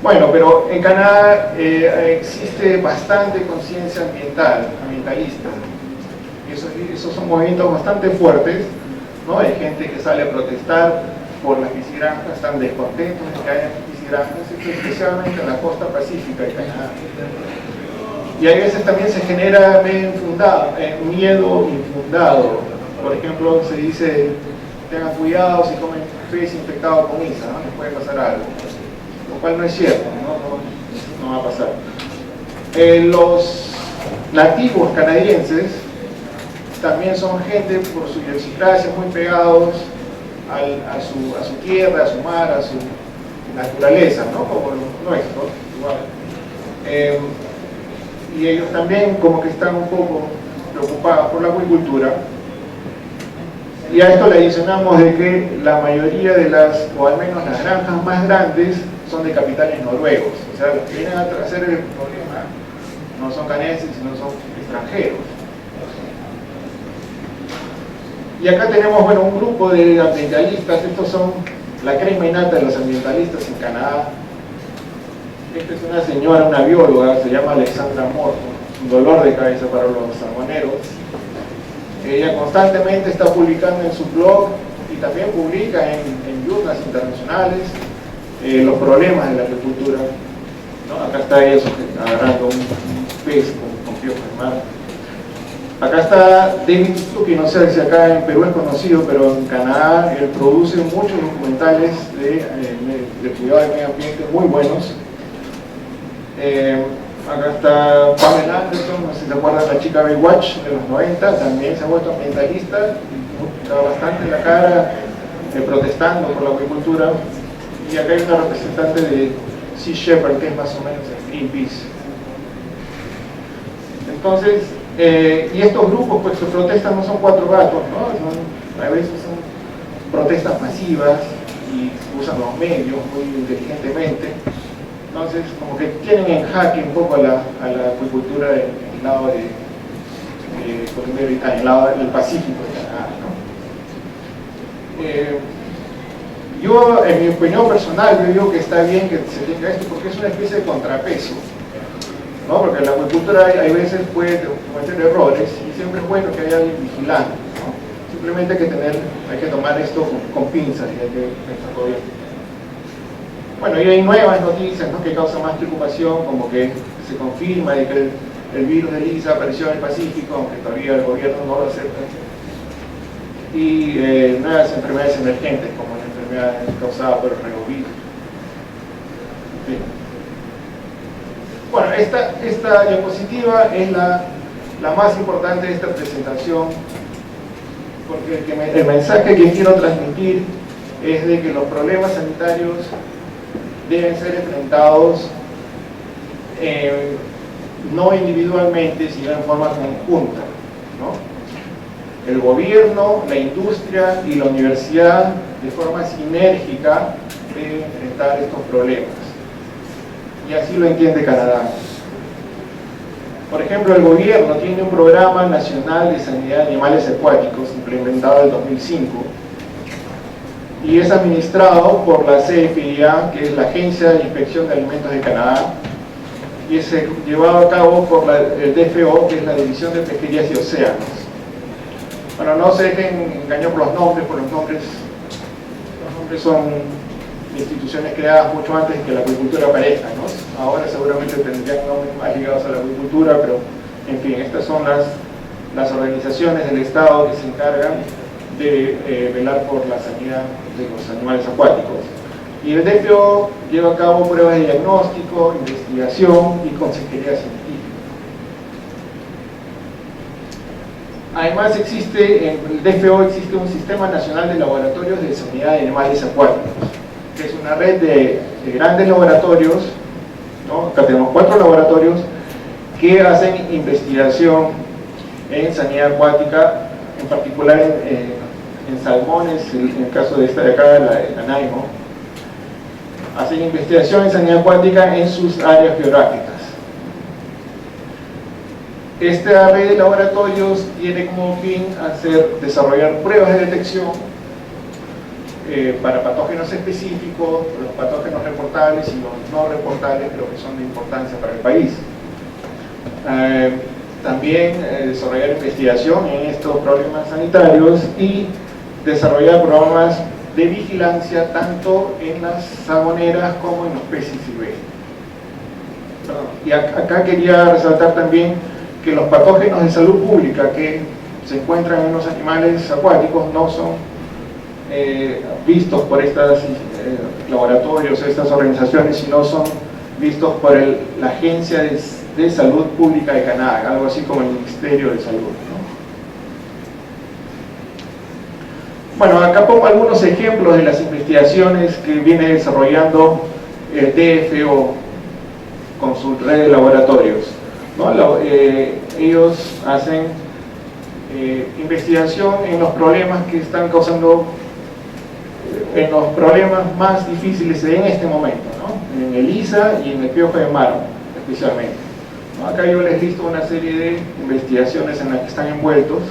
Bueno, pero en Canadá existe bastante conciencia ambientalista. Esos son movimientos bastante fuertes, ¿no? Hay gente que sale a protestar por las piscigranjas, están descontentos de que haya piscigranjas, especialmente en la costa pacífica de Canadá. Y a veces también se genera miedo infundado. Por ejemplo, se dice, tengan cuidado si comen pez infectado con ISA, ¿no? Les puede pasar algo. Lo cual no es cierto, no va a pasar. Los nativos canadienses también son gente por su idiosincrasia muy pegados a su tierra, a su mar, a su naturaleza, ¿no? Como los nuestros, igual. Y ellos también como que están un poco preocupados por la acuicultura. Y a esto le adicionamos de que la mayoría de o al menos las granjas más grandes, son de capitales noruegos. O sea, los que vienen a hacer el problema no son canadienses, sino son extranjeros. Y acá tenemos, bueno, un grupo de ambientalistas. Estos son la crema innata de los ambientalistas en Canadá. Esta es una señora, una bióloga, se llama Alexandra Morton, un dolor de cabeza para los salmoneros. Ella constantemente está publicando en su blog y también publica en journals internacionales los problemas de la agricultura, ¿no? Acá está ella agarrando un pez con piojos de mar. Acá está David Suzuki, no sé si acá en Perú es conocido, pero en Canadá él produce muchos documentales de cuidado del medio ambiente muy buenos. Acá está Pamela Anderson, no sé si se acuerdan, la chica Baywatch de los 90, también se ha vuelto ambientalista, está bastante en la cara protestando por la acuicultura. Y acá hay una representante de Sea Shepherd, que es más o menos el Greenpeace. Entonces, y estos grupos pues que protestan no son cuatro gatos, ¿no? A veces son protestas masivas y usan los medios muy inteligentemente. Entonces, como que tienen en jaque un poco a la acuicultura del lado de Colombia Británica, el lado del Pacífico de Canadá, ¿no? Yo, en mi opinión personal, yo digo que está bien que se tenga esto porque es una especie de contrapeso, ¿no? Porque la acuicultura hay veces puede cometer errores y siempre es bueno que haya alguien vigilando, ¿no? Simplemente hay que tomar esto con pinzas y hay que pensarlo bien. Bueno, y hay nuevas noticias, ¿no?, que causan más preocupación, como que se confirma de que el virus de Lisa apareció en el Pacífico, aunque todavía el gobierno no lo acepta. Y nuevas enfermedades emergentes, como la enfermedad causada por el reovirus. Sí. Bueno, esta diapositiva es la más importante de esta presentación, porque el mensaje que quiero transmitir es de que los problemas sanitarios deben ser enfrentados no individualmente, sino en forma conjunta, ¿no? El gobierno, la industria y la universidad de forma sinérgica deben enfrentar estos problemas. Y así lo entiende Canadá. Por ejemplo, el gobierno tiene un programa nacional de sanidad de animales acuáticos implementado en el 2005 y es administrado por la CFIA, que es la Agencia de Inspección de Alimentos de Canadá, y es llevado a cabo por el DFO, que es la División de Pesquerías y Océanos. Bueno, no se dejen engañar por los nombres son instituciones creadas mucho antes de que la acuicultura aparezca, ¿no? Ahora seguramente tendrían nombres más ligados a la acuicultura, pero en fin, estas son las organizaciones del Estado que se encargan de velar por la sanidad de los animales acuáticos. Y el DFO lleva a cabo pruebas de diagnóstico, investigación y consejería científica. Además en el DFO existe un Sistema Nacional de Laboratorios de Sanidad de Animales Acuáticos, que es una red de grandes laboratorios, ¿no? Acá tenemos 4 laboratorios que hacen investigación en sanidad acuática, en particular en salmones, en el caso de esta de acá, la de Nanaimo. Hacen investigación en sanidad acuática en sus áreas geográficas. Esta red de laboratorios tiene como fin desarrollar pruebas de detección para patógenos específicos, los patógenos reportables y los no reportables, pero que son de importancia para el país. También desarrollar investigación en estos problemas sanitarios y desarrollar programas de vigilancia tanto en las salmoneras como en los peces silvestres. Y acá quería resaltar también que los patógenos de salud pública que se encuentran en los animales acuáticos no son vistos por estos laboratorios, estas organizaciones, sino son vistos por la Agencia de Salud Pública de Canadá, algo así como el Ministerio de Salud, ¿no? Bueno, acá pongo algunos ejemplos de las investigaciones que viene desarrollando el DFO con su red de laboratorios, ¿no? Ellos hacen investigación en los problemas que están causando, en los problemas más difíciles en este momento, ¿no? En el ISA y en el piojo de mar especialmente, ¿no? Acá yo les listo una serie de investigaciones en las que están envueltos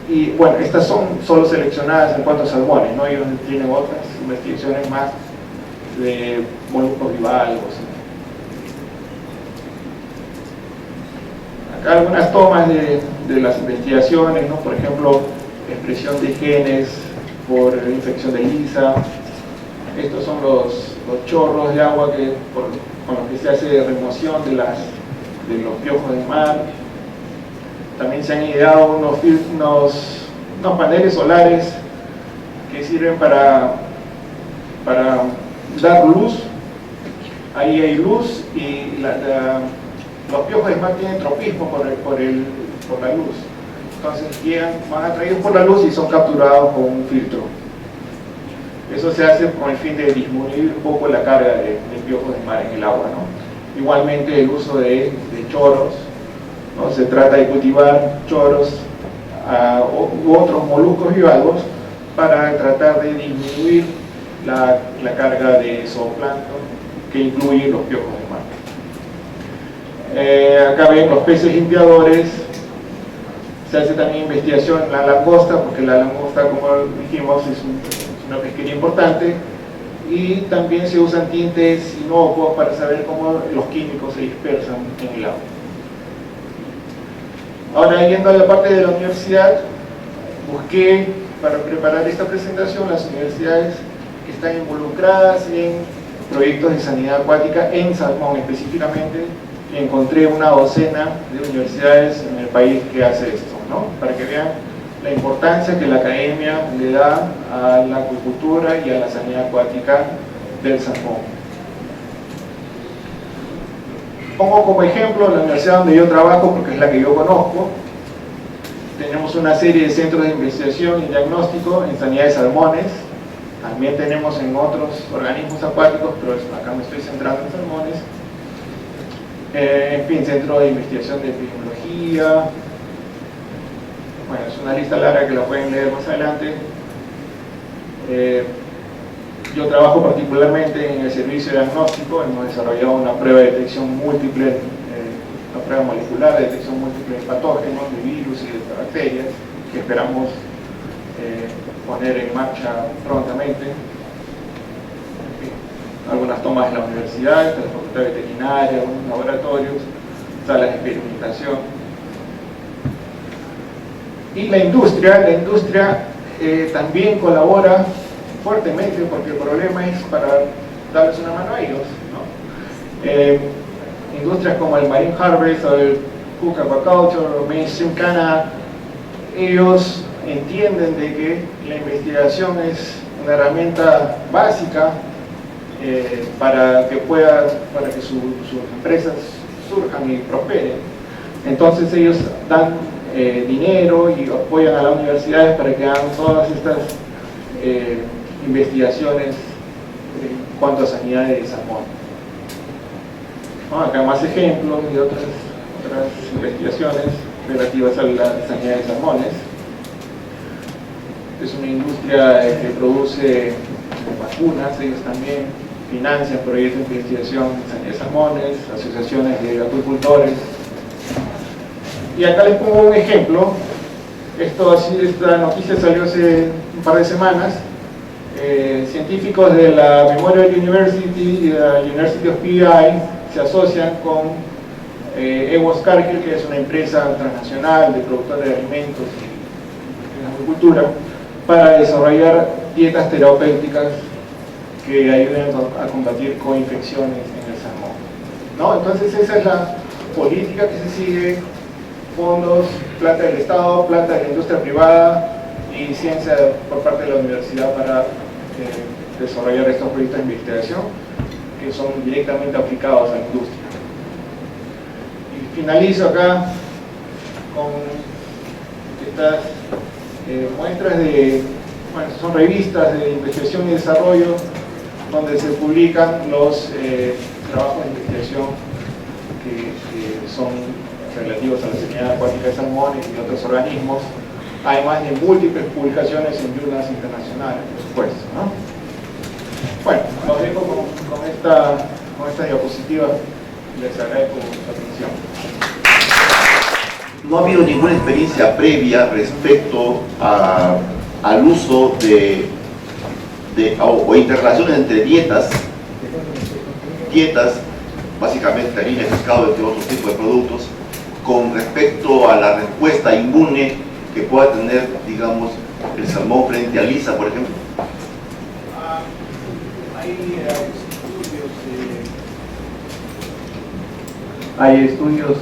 y bueno, estas son solo seleccionadas en cuanto a salmones, ¿no? Ellos tienen otras investigaciones más de moluscos bivalvos, ¿no? Acá algunas tomas de las investigaciones, ¿no? Por ejemplo, expresión de genes por infección de Lisa. Estos son los chorros de agua con los que se hace remoción de los piojos de mar. También se han ideado unos paneles solares que sirven para dar luz. Ahí hay luz y los piojos de mar tienen tropismo por la luz. Entonces van atraídos por la luz y son capturados con un filtro. Eso se hace con el fin de disminuir un poco la carga de piojos de mar en el agua, ¿no? Igualmente el uso de choros, ¿no? Se trata de cultivar choros u otros moluscos bivalvos para tratar de disminuir la carga de zooplancton que incluye los piojos de mar. Acá ven los peces limpiadores. Se hace también investigación en la langosta, porque la langosta, como dijimos, es un una pesquería importante, y también se usan tintes inocuos para saber cómo los químicos se dispersan en el agua. Ahora, yendo a la parte de la universidad, busqué para preparar esta presentación las universidades que están involucradas en proyectos de sanidad acuática en salmón específicamente, y encontré una docena de universidades en el país que hace esto, ¿no? Para que vean la importancia que la academia le da a la acuicultura y a la sanidad acuática del salmón. Pongo como ejemplo la universidad donde yo trabajo, porque es la que yo conozco. Tenemos una serie de centros de investigación y diagnóstico en sanidad de salmones. También tenemos en otros organismos acuáticos, pero acá me estoy centrando en salmones. En fin, centro de investigación de epidemiología. Bueno, es una lista larga que la pueden leer más adelante. Yo trabajo particularmente en el servicio de diagnóstico. Hemos desarrollado una prueba de detección múltiple, una prueba molecular de detección múltiple de patógenos, de virus y de bacterias, que esperamos poner en marcha prontamente. En fin, algunas tomas en la universidad, de la facultad veterinaria, algunos laboratorios, salas de experimentación. Y la industria también colabora fuertemente, porque el problema es para darles una mano a ellos, ¿no? Industrias como el Marine Harvest o el Cook Aquaculture o Mainstream Canada, ellos entienden de que la investigación es una herramienta básica para que sus empresas surjan y prosperen. Entonces ellos dan dinero y apoyan a las universidades para que hagan todas estas investigaciones en cuanto a sanidad de salmón. Acá más ejemplos y otras investigaciones relativas a la sanidad de salmones. Es una industria que produce vacunas, ellos también financian proyectos de investigación en sanidad de salmones, asociaciones de acuicultores. Y acá les pongo un ejemplo. Esta noticia salió hace un par de semanas. Científicos de la Memorial University y de la University of PEI se asocian con EWOS Cargill, que es una empresa transnacional de productores de alimentos y de agricultura, para desarrollar dietas terapéuticas que ayuden a combatir coinfecciones en el salmón, ¿no? Entonces esa es la política que se sigue: fondos, plata del Estado, plata de la industria privada y ciencia por parte de la universidad para desarrollar estos proyectos de investigación que son directamente aplicados a la industria. Y finalizo acá con estas muestras de, bueno, son revistas de investigación y desarrollo donde se publican los trabajos de investigación que son relativos a la sanidad acuática de salmones y otros organismos, además de múltiples publicaciones en journals internacionales, por supuesto, ¿no? Bueno, los dejo con esta diapositiva. Les agradezco su atención. No ha habido ninguna experiencia previa respecto al uso o interrelaciones entre dietas, básicamente harina de pescado, entre otros tipos de productos, con respecto a la respuesta inmune que pueda tener, digamos, el salmón frente a lisa, por ejemplo. Hay estudios.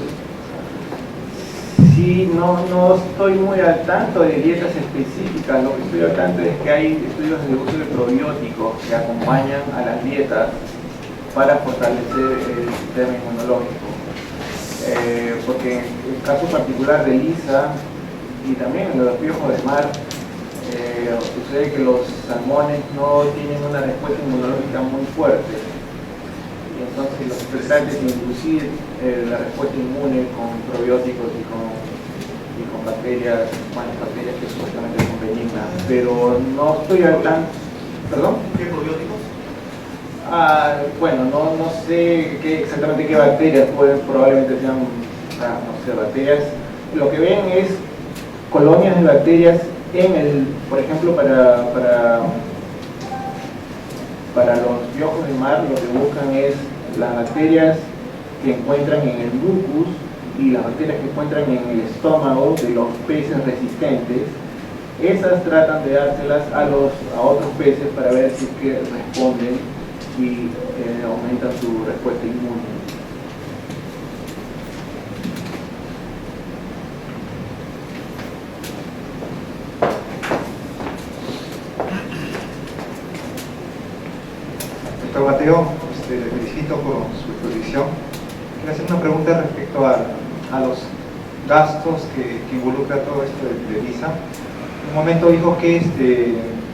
Sí, no estoy muy al tanto de dietas específicas. Lo que estoy al tanto es que hay estudios de uso de probióticos que acompañan a las dietas para fortalecer el sistema inmunológico. Porque en el caso particular de lisa y también en los piojos de mar, sucede que los salmones no tienen una respuesta inmunológica muy fuerte, y entonces los interesantes es inducir la respuesta inmune con probióticos y con bacterias, bueno, bacterias que supuestamente son benignas, pero no estoy al tanto. ¿Perdón? ¿Qué probióticos? Bueno, no sé exactamente qué bacterias probablemente sean, no sé, bacterias. Lo que ven es colonias de bacterias por ejemplo, para Para los piojos de mar lo que buscan es las bacterias que encuentran en el mucus y las bacterias que encuentran en el estómago de los peces resistentes. Esas tratan de dárselas a otros peces para ver si es que responden y aumentan su respuesta inmune. Doctor Mateo, le felicito por su exposición. Quiero hacer una pregunta respecto a los gastos que involucra todo esto de Visa. En un momento dijo que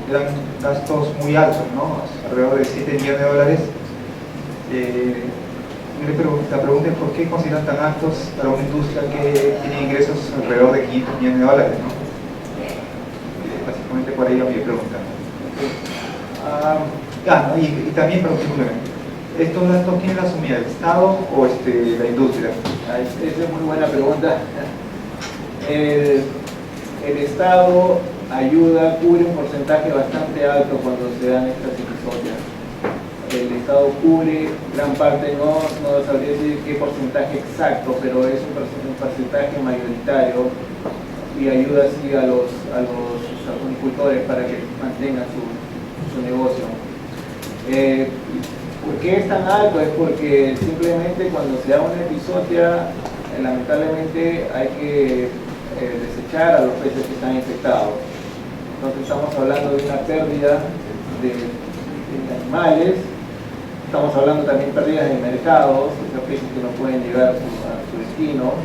eran gastos muy altos, ¿no? Alrededor de 7 millones de dólares. La pregunta es por qué consideran tan altos para una industria que tiene ingresos alrededor de 500 millones de dólares, ¿no? Básicamente por ahí va mi pregunta. ¿No? Y también, pero simplemente, ¿estos gastos quién los asumía, el Estado o la industria? Esa es muy buena pregunta. El Estado ayuda, cubre un porcentaje bastante alto cuando se dan estas episodios. El Estado cubre gran parte, no sabría decir qué porcentaje exacto, pero es un porcentaje mayoritario y ayuda así a los agricultores para que mantengan su negocio. ¿Por qué es tan alto? Es porque simplemente cuando se da una epizodia, lamentablemente hay que desechar a los peces que están infectados. Entonces estamos hablando de una pérdida de animales, estamos hablando también de pérdidas de mercados, esos peces que no pueden llegar a su destino.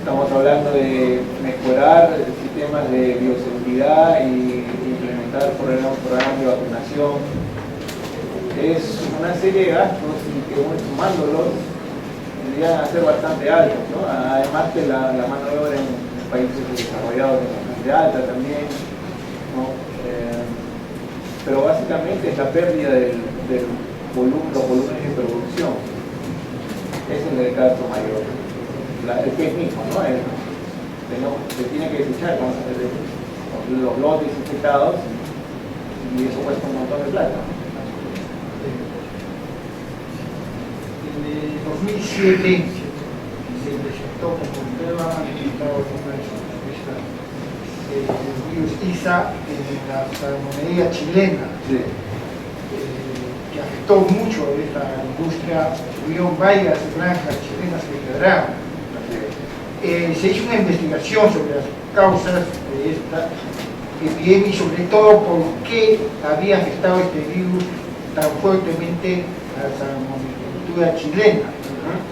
Estamos hablando de mejorar sistemas de bioseguridad y implementar programas de vacunación. Es una serie de gastos y que sumándolos deberían ser bastante altos, ¿no? Además que la mano de obra en países desarrollados es bastante alta también, ¿no? Pero básicamente es la pérdida los volúmenes de producción. Ese es el caso mayor. El pez mismo, ¿no? Se tiene que desechar los lotes infectados y eso cuesta un montón de plata. En el 2007 se presentó como prueba manifestado el virus ISA en la salmonería chilena, Sí. Que afectó mucho a esta industria. Hubieron varias granjas chilenas que quebraron. Se hizo una investigación sobre las causas de esta epidemia y sobre todo por qué había afectado este virus tan fuertemente a la salmonicultura chilena.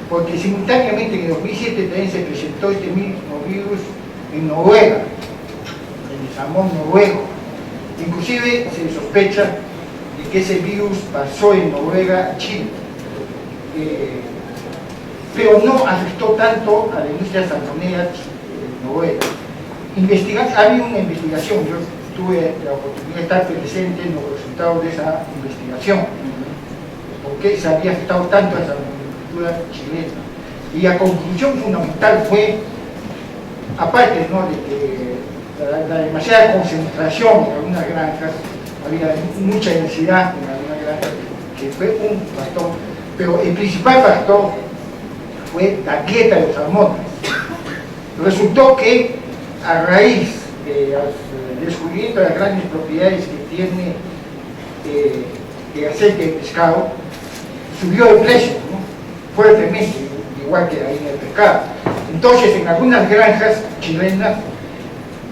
Porque simultáneamente en el 2007 también se presentó este mismo virus en Noruega, en el salmón noruego. Inclusive se sospecha de que ese virus pasó en Noruega a Chile. Pero no afectó tanto a la industria salmonera noruega. Había una investigación, yo tuve la oportunidad de estar presente en los resultados de esa investigación, porque se había afectado tanto a la salmonicultura chilena. Y la conclusión fundamental fue, aparte, ¿no?, de que la demasiada concentración en algunas granjas, había mucha densidad en algunas granjas, que fue un factor, pero el principal factor fue la dieta de los salmones. Resultó que a raíz del descubrimiento de las grandes propiedades que tiene el aceite de pescado, subió el precio, ¿no?, fuertemente, igual que ahí en el pescado. Entonces, en algunas granjas chilenas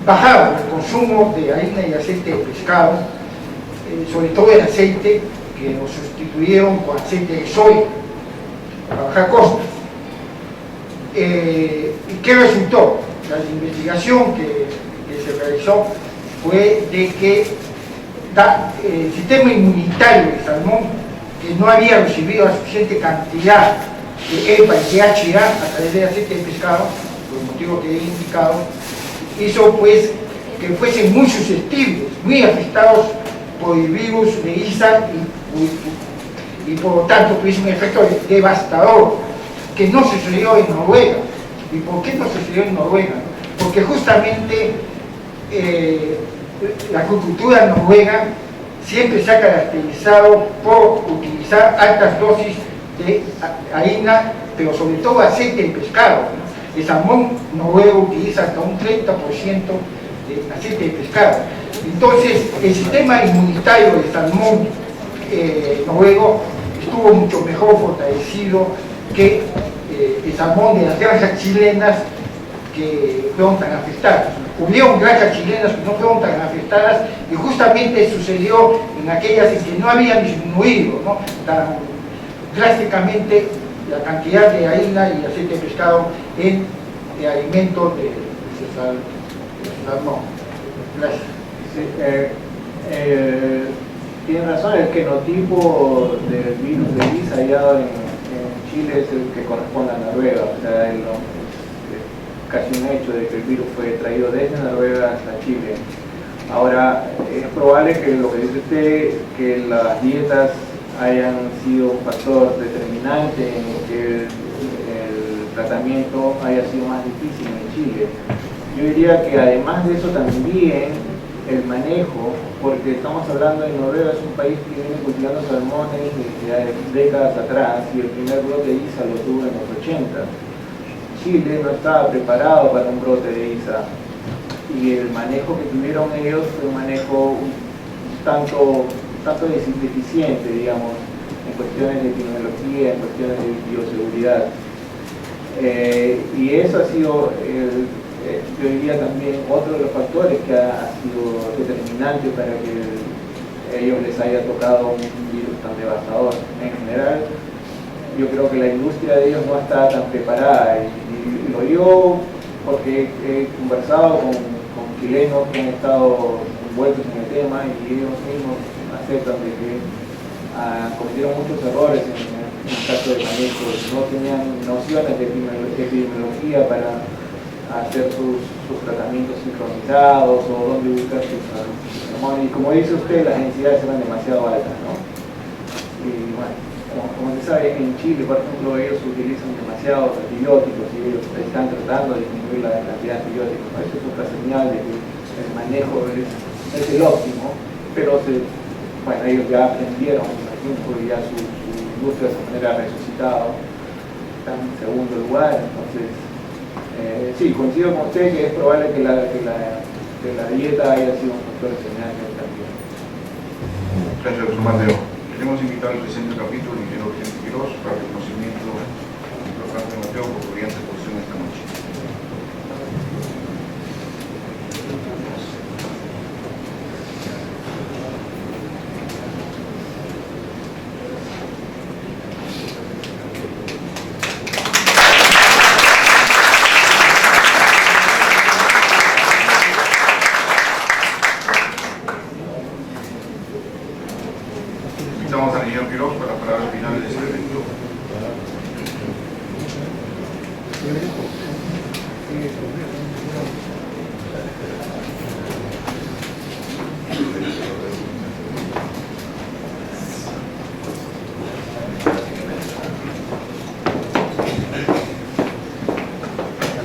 bajaba el consumo de harina y aceite de pescado, sobre todo el aceite, que lo sustituyeron con aceite de soya para bajar costos. ¿Y qué resultó? La investigación que se realizó fue de que el sistema inmunitario del salmón, que no había recibido la suficiente cantidad de EPA y DHA a través del aceite de pescado, por el motivo que he indicado, hizo pues que fuesen muy susceptibles, muy afectados por el virus de ISA y por lo tanto tuviese un efecto devastador que no sucedió en Noruega. ¿Y por qué no sucedió en Noruega? Porque justamente la agricultura noruega siempre se ha caracterizado por utilizar altas dosis de harina, pero sobre todo aceite de pescado. El salmón noruego utiliza hasta un 30% de aceite de pescado. Entonces, el sistema inmunitario del salmón noruego estuvo mucho mejor fortalecido que el salmón de las granjas chilenas que fueron tan afectadas. Hubieron granjas chilenas que no fueron tan afectadas y justamente sucedió en aquellas en que no habían disminuido, ¿no?, tan drásticamente la cantidad de harina y aceite de pescado en alimentos de salmón. Gracias. Sí, tiene razón, el genotipo del virus de Lisa hallado en Chile es el que corresponde a Noruega, o sea, es casi un hecho de que el virus fue traído desde Noruega hasta Chile. Ahora, es probable que lo que dice usted, que las dietas hayan sido un factor determinante en que el tratamiento haya sido más difícil en Chile. Yo diría que además de eso también el manejo, porque estamos hablando de Noruega, es un país que viene cultivando salmones desde décadas atrás y el primer brote de ISA lo tuvo en los 80. Chile no estaba preparado para un brote de ISA y el manejo que tuvieron ellos fue un manejo tanto deficiente, digamos, en cuestiones de epidemiología, en cuestiones de bioseguridad. Y eso ha sido, yo diría también, otro de los factores que ha sido determinante para que a ellos les haya tocado un virus tan devastador. En general, yo creo que la industria de ellos no está tan preparada y lo digo porque he conversado con chilenos que han estado envueltos en el tema y ellos mismos aceptan de que cometieron muchos errores en el caso de manejo, no tenían nociones de epidemiología para hacer sus tratamientos sincronizados o dónde ubicar sus hormonas. Y como dice usted, las densidades eran demasiado altas, ¿no? Y bueno, como se sabe, en Chile, por ejemplo, ellos utilizan demasiados antibióticos y ellos están tratando de disminuir la cantidad de antibióticos. Eso es otra señal de que el manejo es el óptimo, pero bueno, ellos ya aprendieron, y ya su industria de esa manera ha resucitado, están en segundo lugar, entonces sí, coincido con usted que es probable que la dieta haya sido un factor determinante también. Gracias, doctor Mateo. Queremos invitar al presidente del capítulo, el ingeniero Vicente Quiroz, para el conocimiento del doctor Franco Mateo por su brillante exposición esta noche. Invitamos al ingeniero Quiroz para las palabras finales de este evento.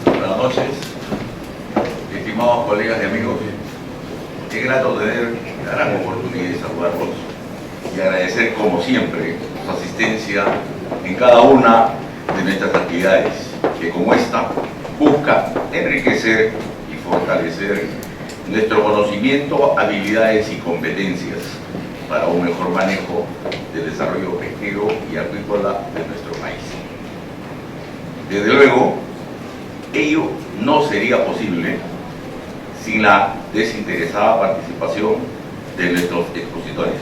Buenas noches, estimados colegas y amigos. Qué grato tener la gran oportunidad de saludarlos y agradecer como siempre su asistencia en cada una de nuestras actividades, que como esta busca enriquecer y fortalecer nuestro conocimiento, habilidades y competencias para un mejor manejo del desarrollo pesquero y acuícola de nuestro país. Desde luego, ello no sería posible sin la desinteresada participación de nuestros expositores,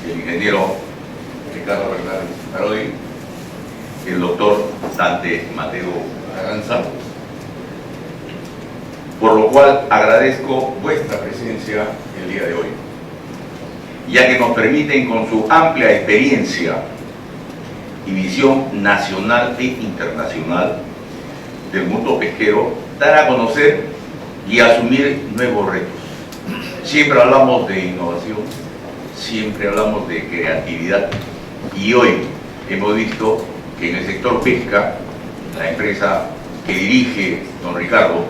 el ingeniero Ricardo Fernández Parodi, el doctor Dante Mateo Aranza, por lo cual agradezco vuestra presencia el día de hoy, ya que nos permiten con su amplia experiencia y visión nacional e internacional del mundo pesquero dar a conocer y asumir nuevos retos. Siempre hablamos de innovación, siempre hablamos de creatividad y hoy hemos visto que en el sector pesca, la empresa que dirige don Ricardo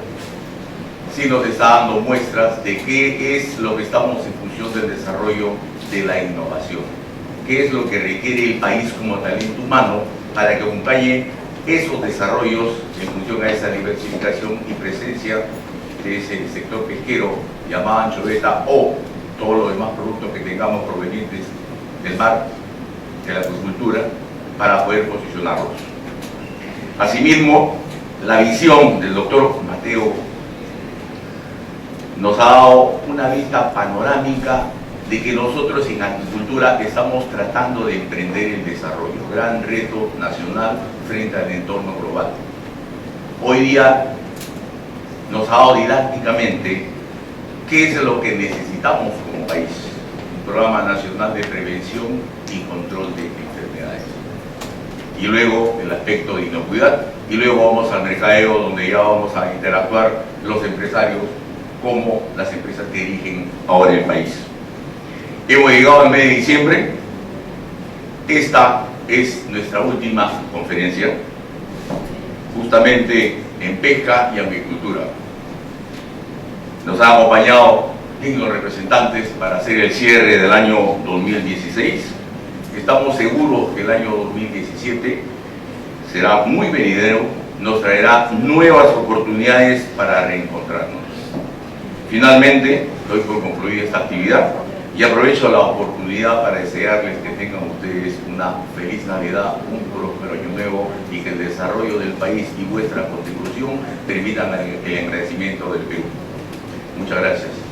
sí nos está dando muestras de qué es lo que estamos en función del desarrollo de la innovación, qué es lo que requiere el país como talento humano para que acompañe esos desarrollos en función a esa diversificación y presencia de ese sector pesquero llamado anchoveta o todos los demás productos que tengamos provenientes del mar, de la acuicultura, para poder posicionarlos. Asimismo, la visión del doctor Mateo nos ha dado una vista panorámica de que nosotros en agricultura estamos tratando de emprender el desarrollo, gran reto nacional frente al entorno global. Hoy día nos ha dado didácticamente qué es lo que necesitamos como país, un programa nacional de prevención y control de enfermedades. Y luego el aspecto de inocuidad, y luego vamos al mercadeo donde ya vamos a interactuar los empresarios como las empresas que dirigen ahora el país. Hemos llegado al mes de diciembre, esta es nuestra última conferencia, justamente en pesca y agricultura. Nos han acompañado dignos representantes para hacer el cierre del año 2016. Estamos seguros que el año 2017 será muy venidero, nos traerá nuevas oportunidades para reencontrarnos. Finalmente, doy por concluida esta actividad y aprovecho la oportunidad para desearles que tengan ustedes una feliz Navidad, un próspero año nuevo y que el desarrollo del país y vuestra contribución permitan el engrandecimiento del Perú. Muchas gracias.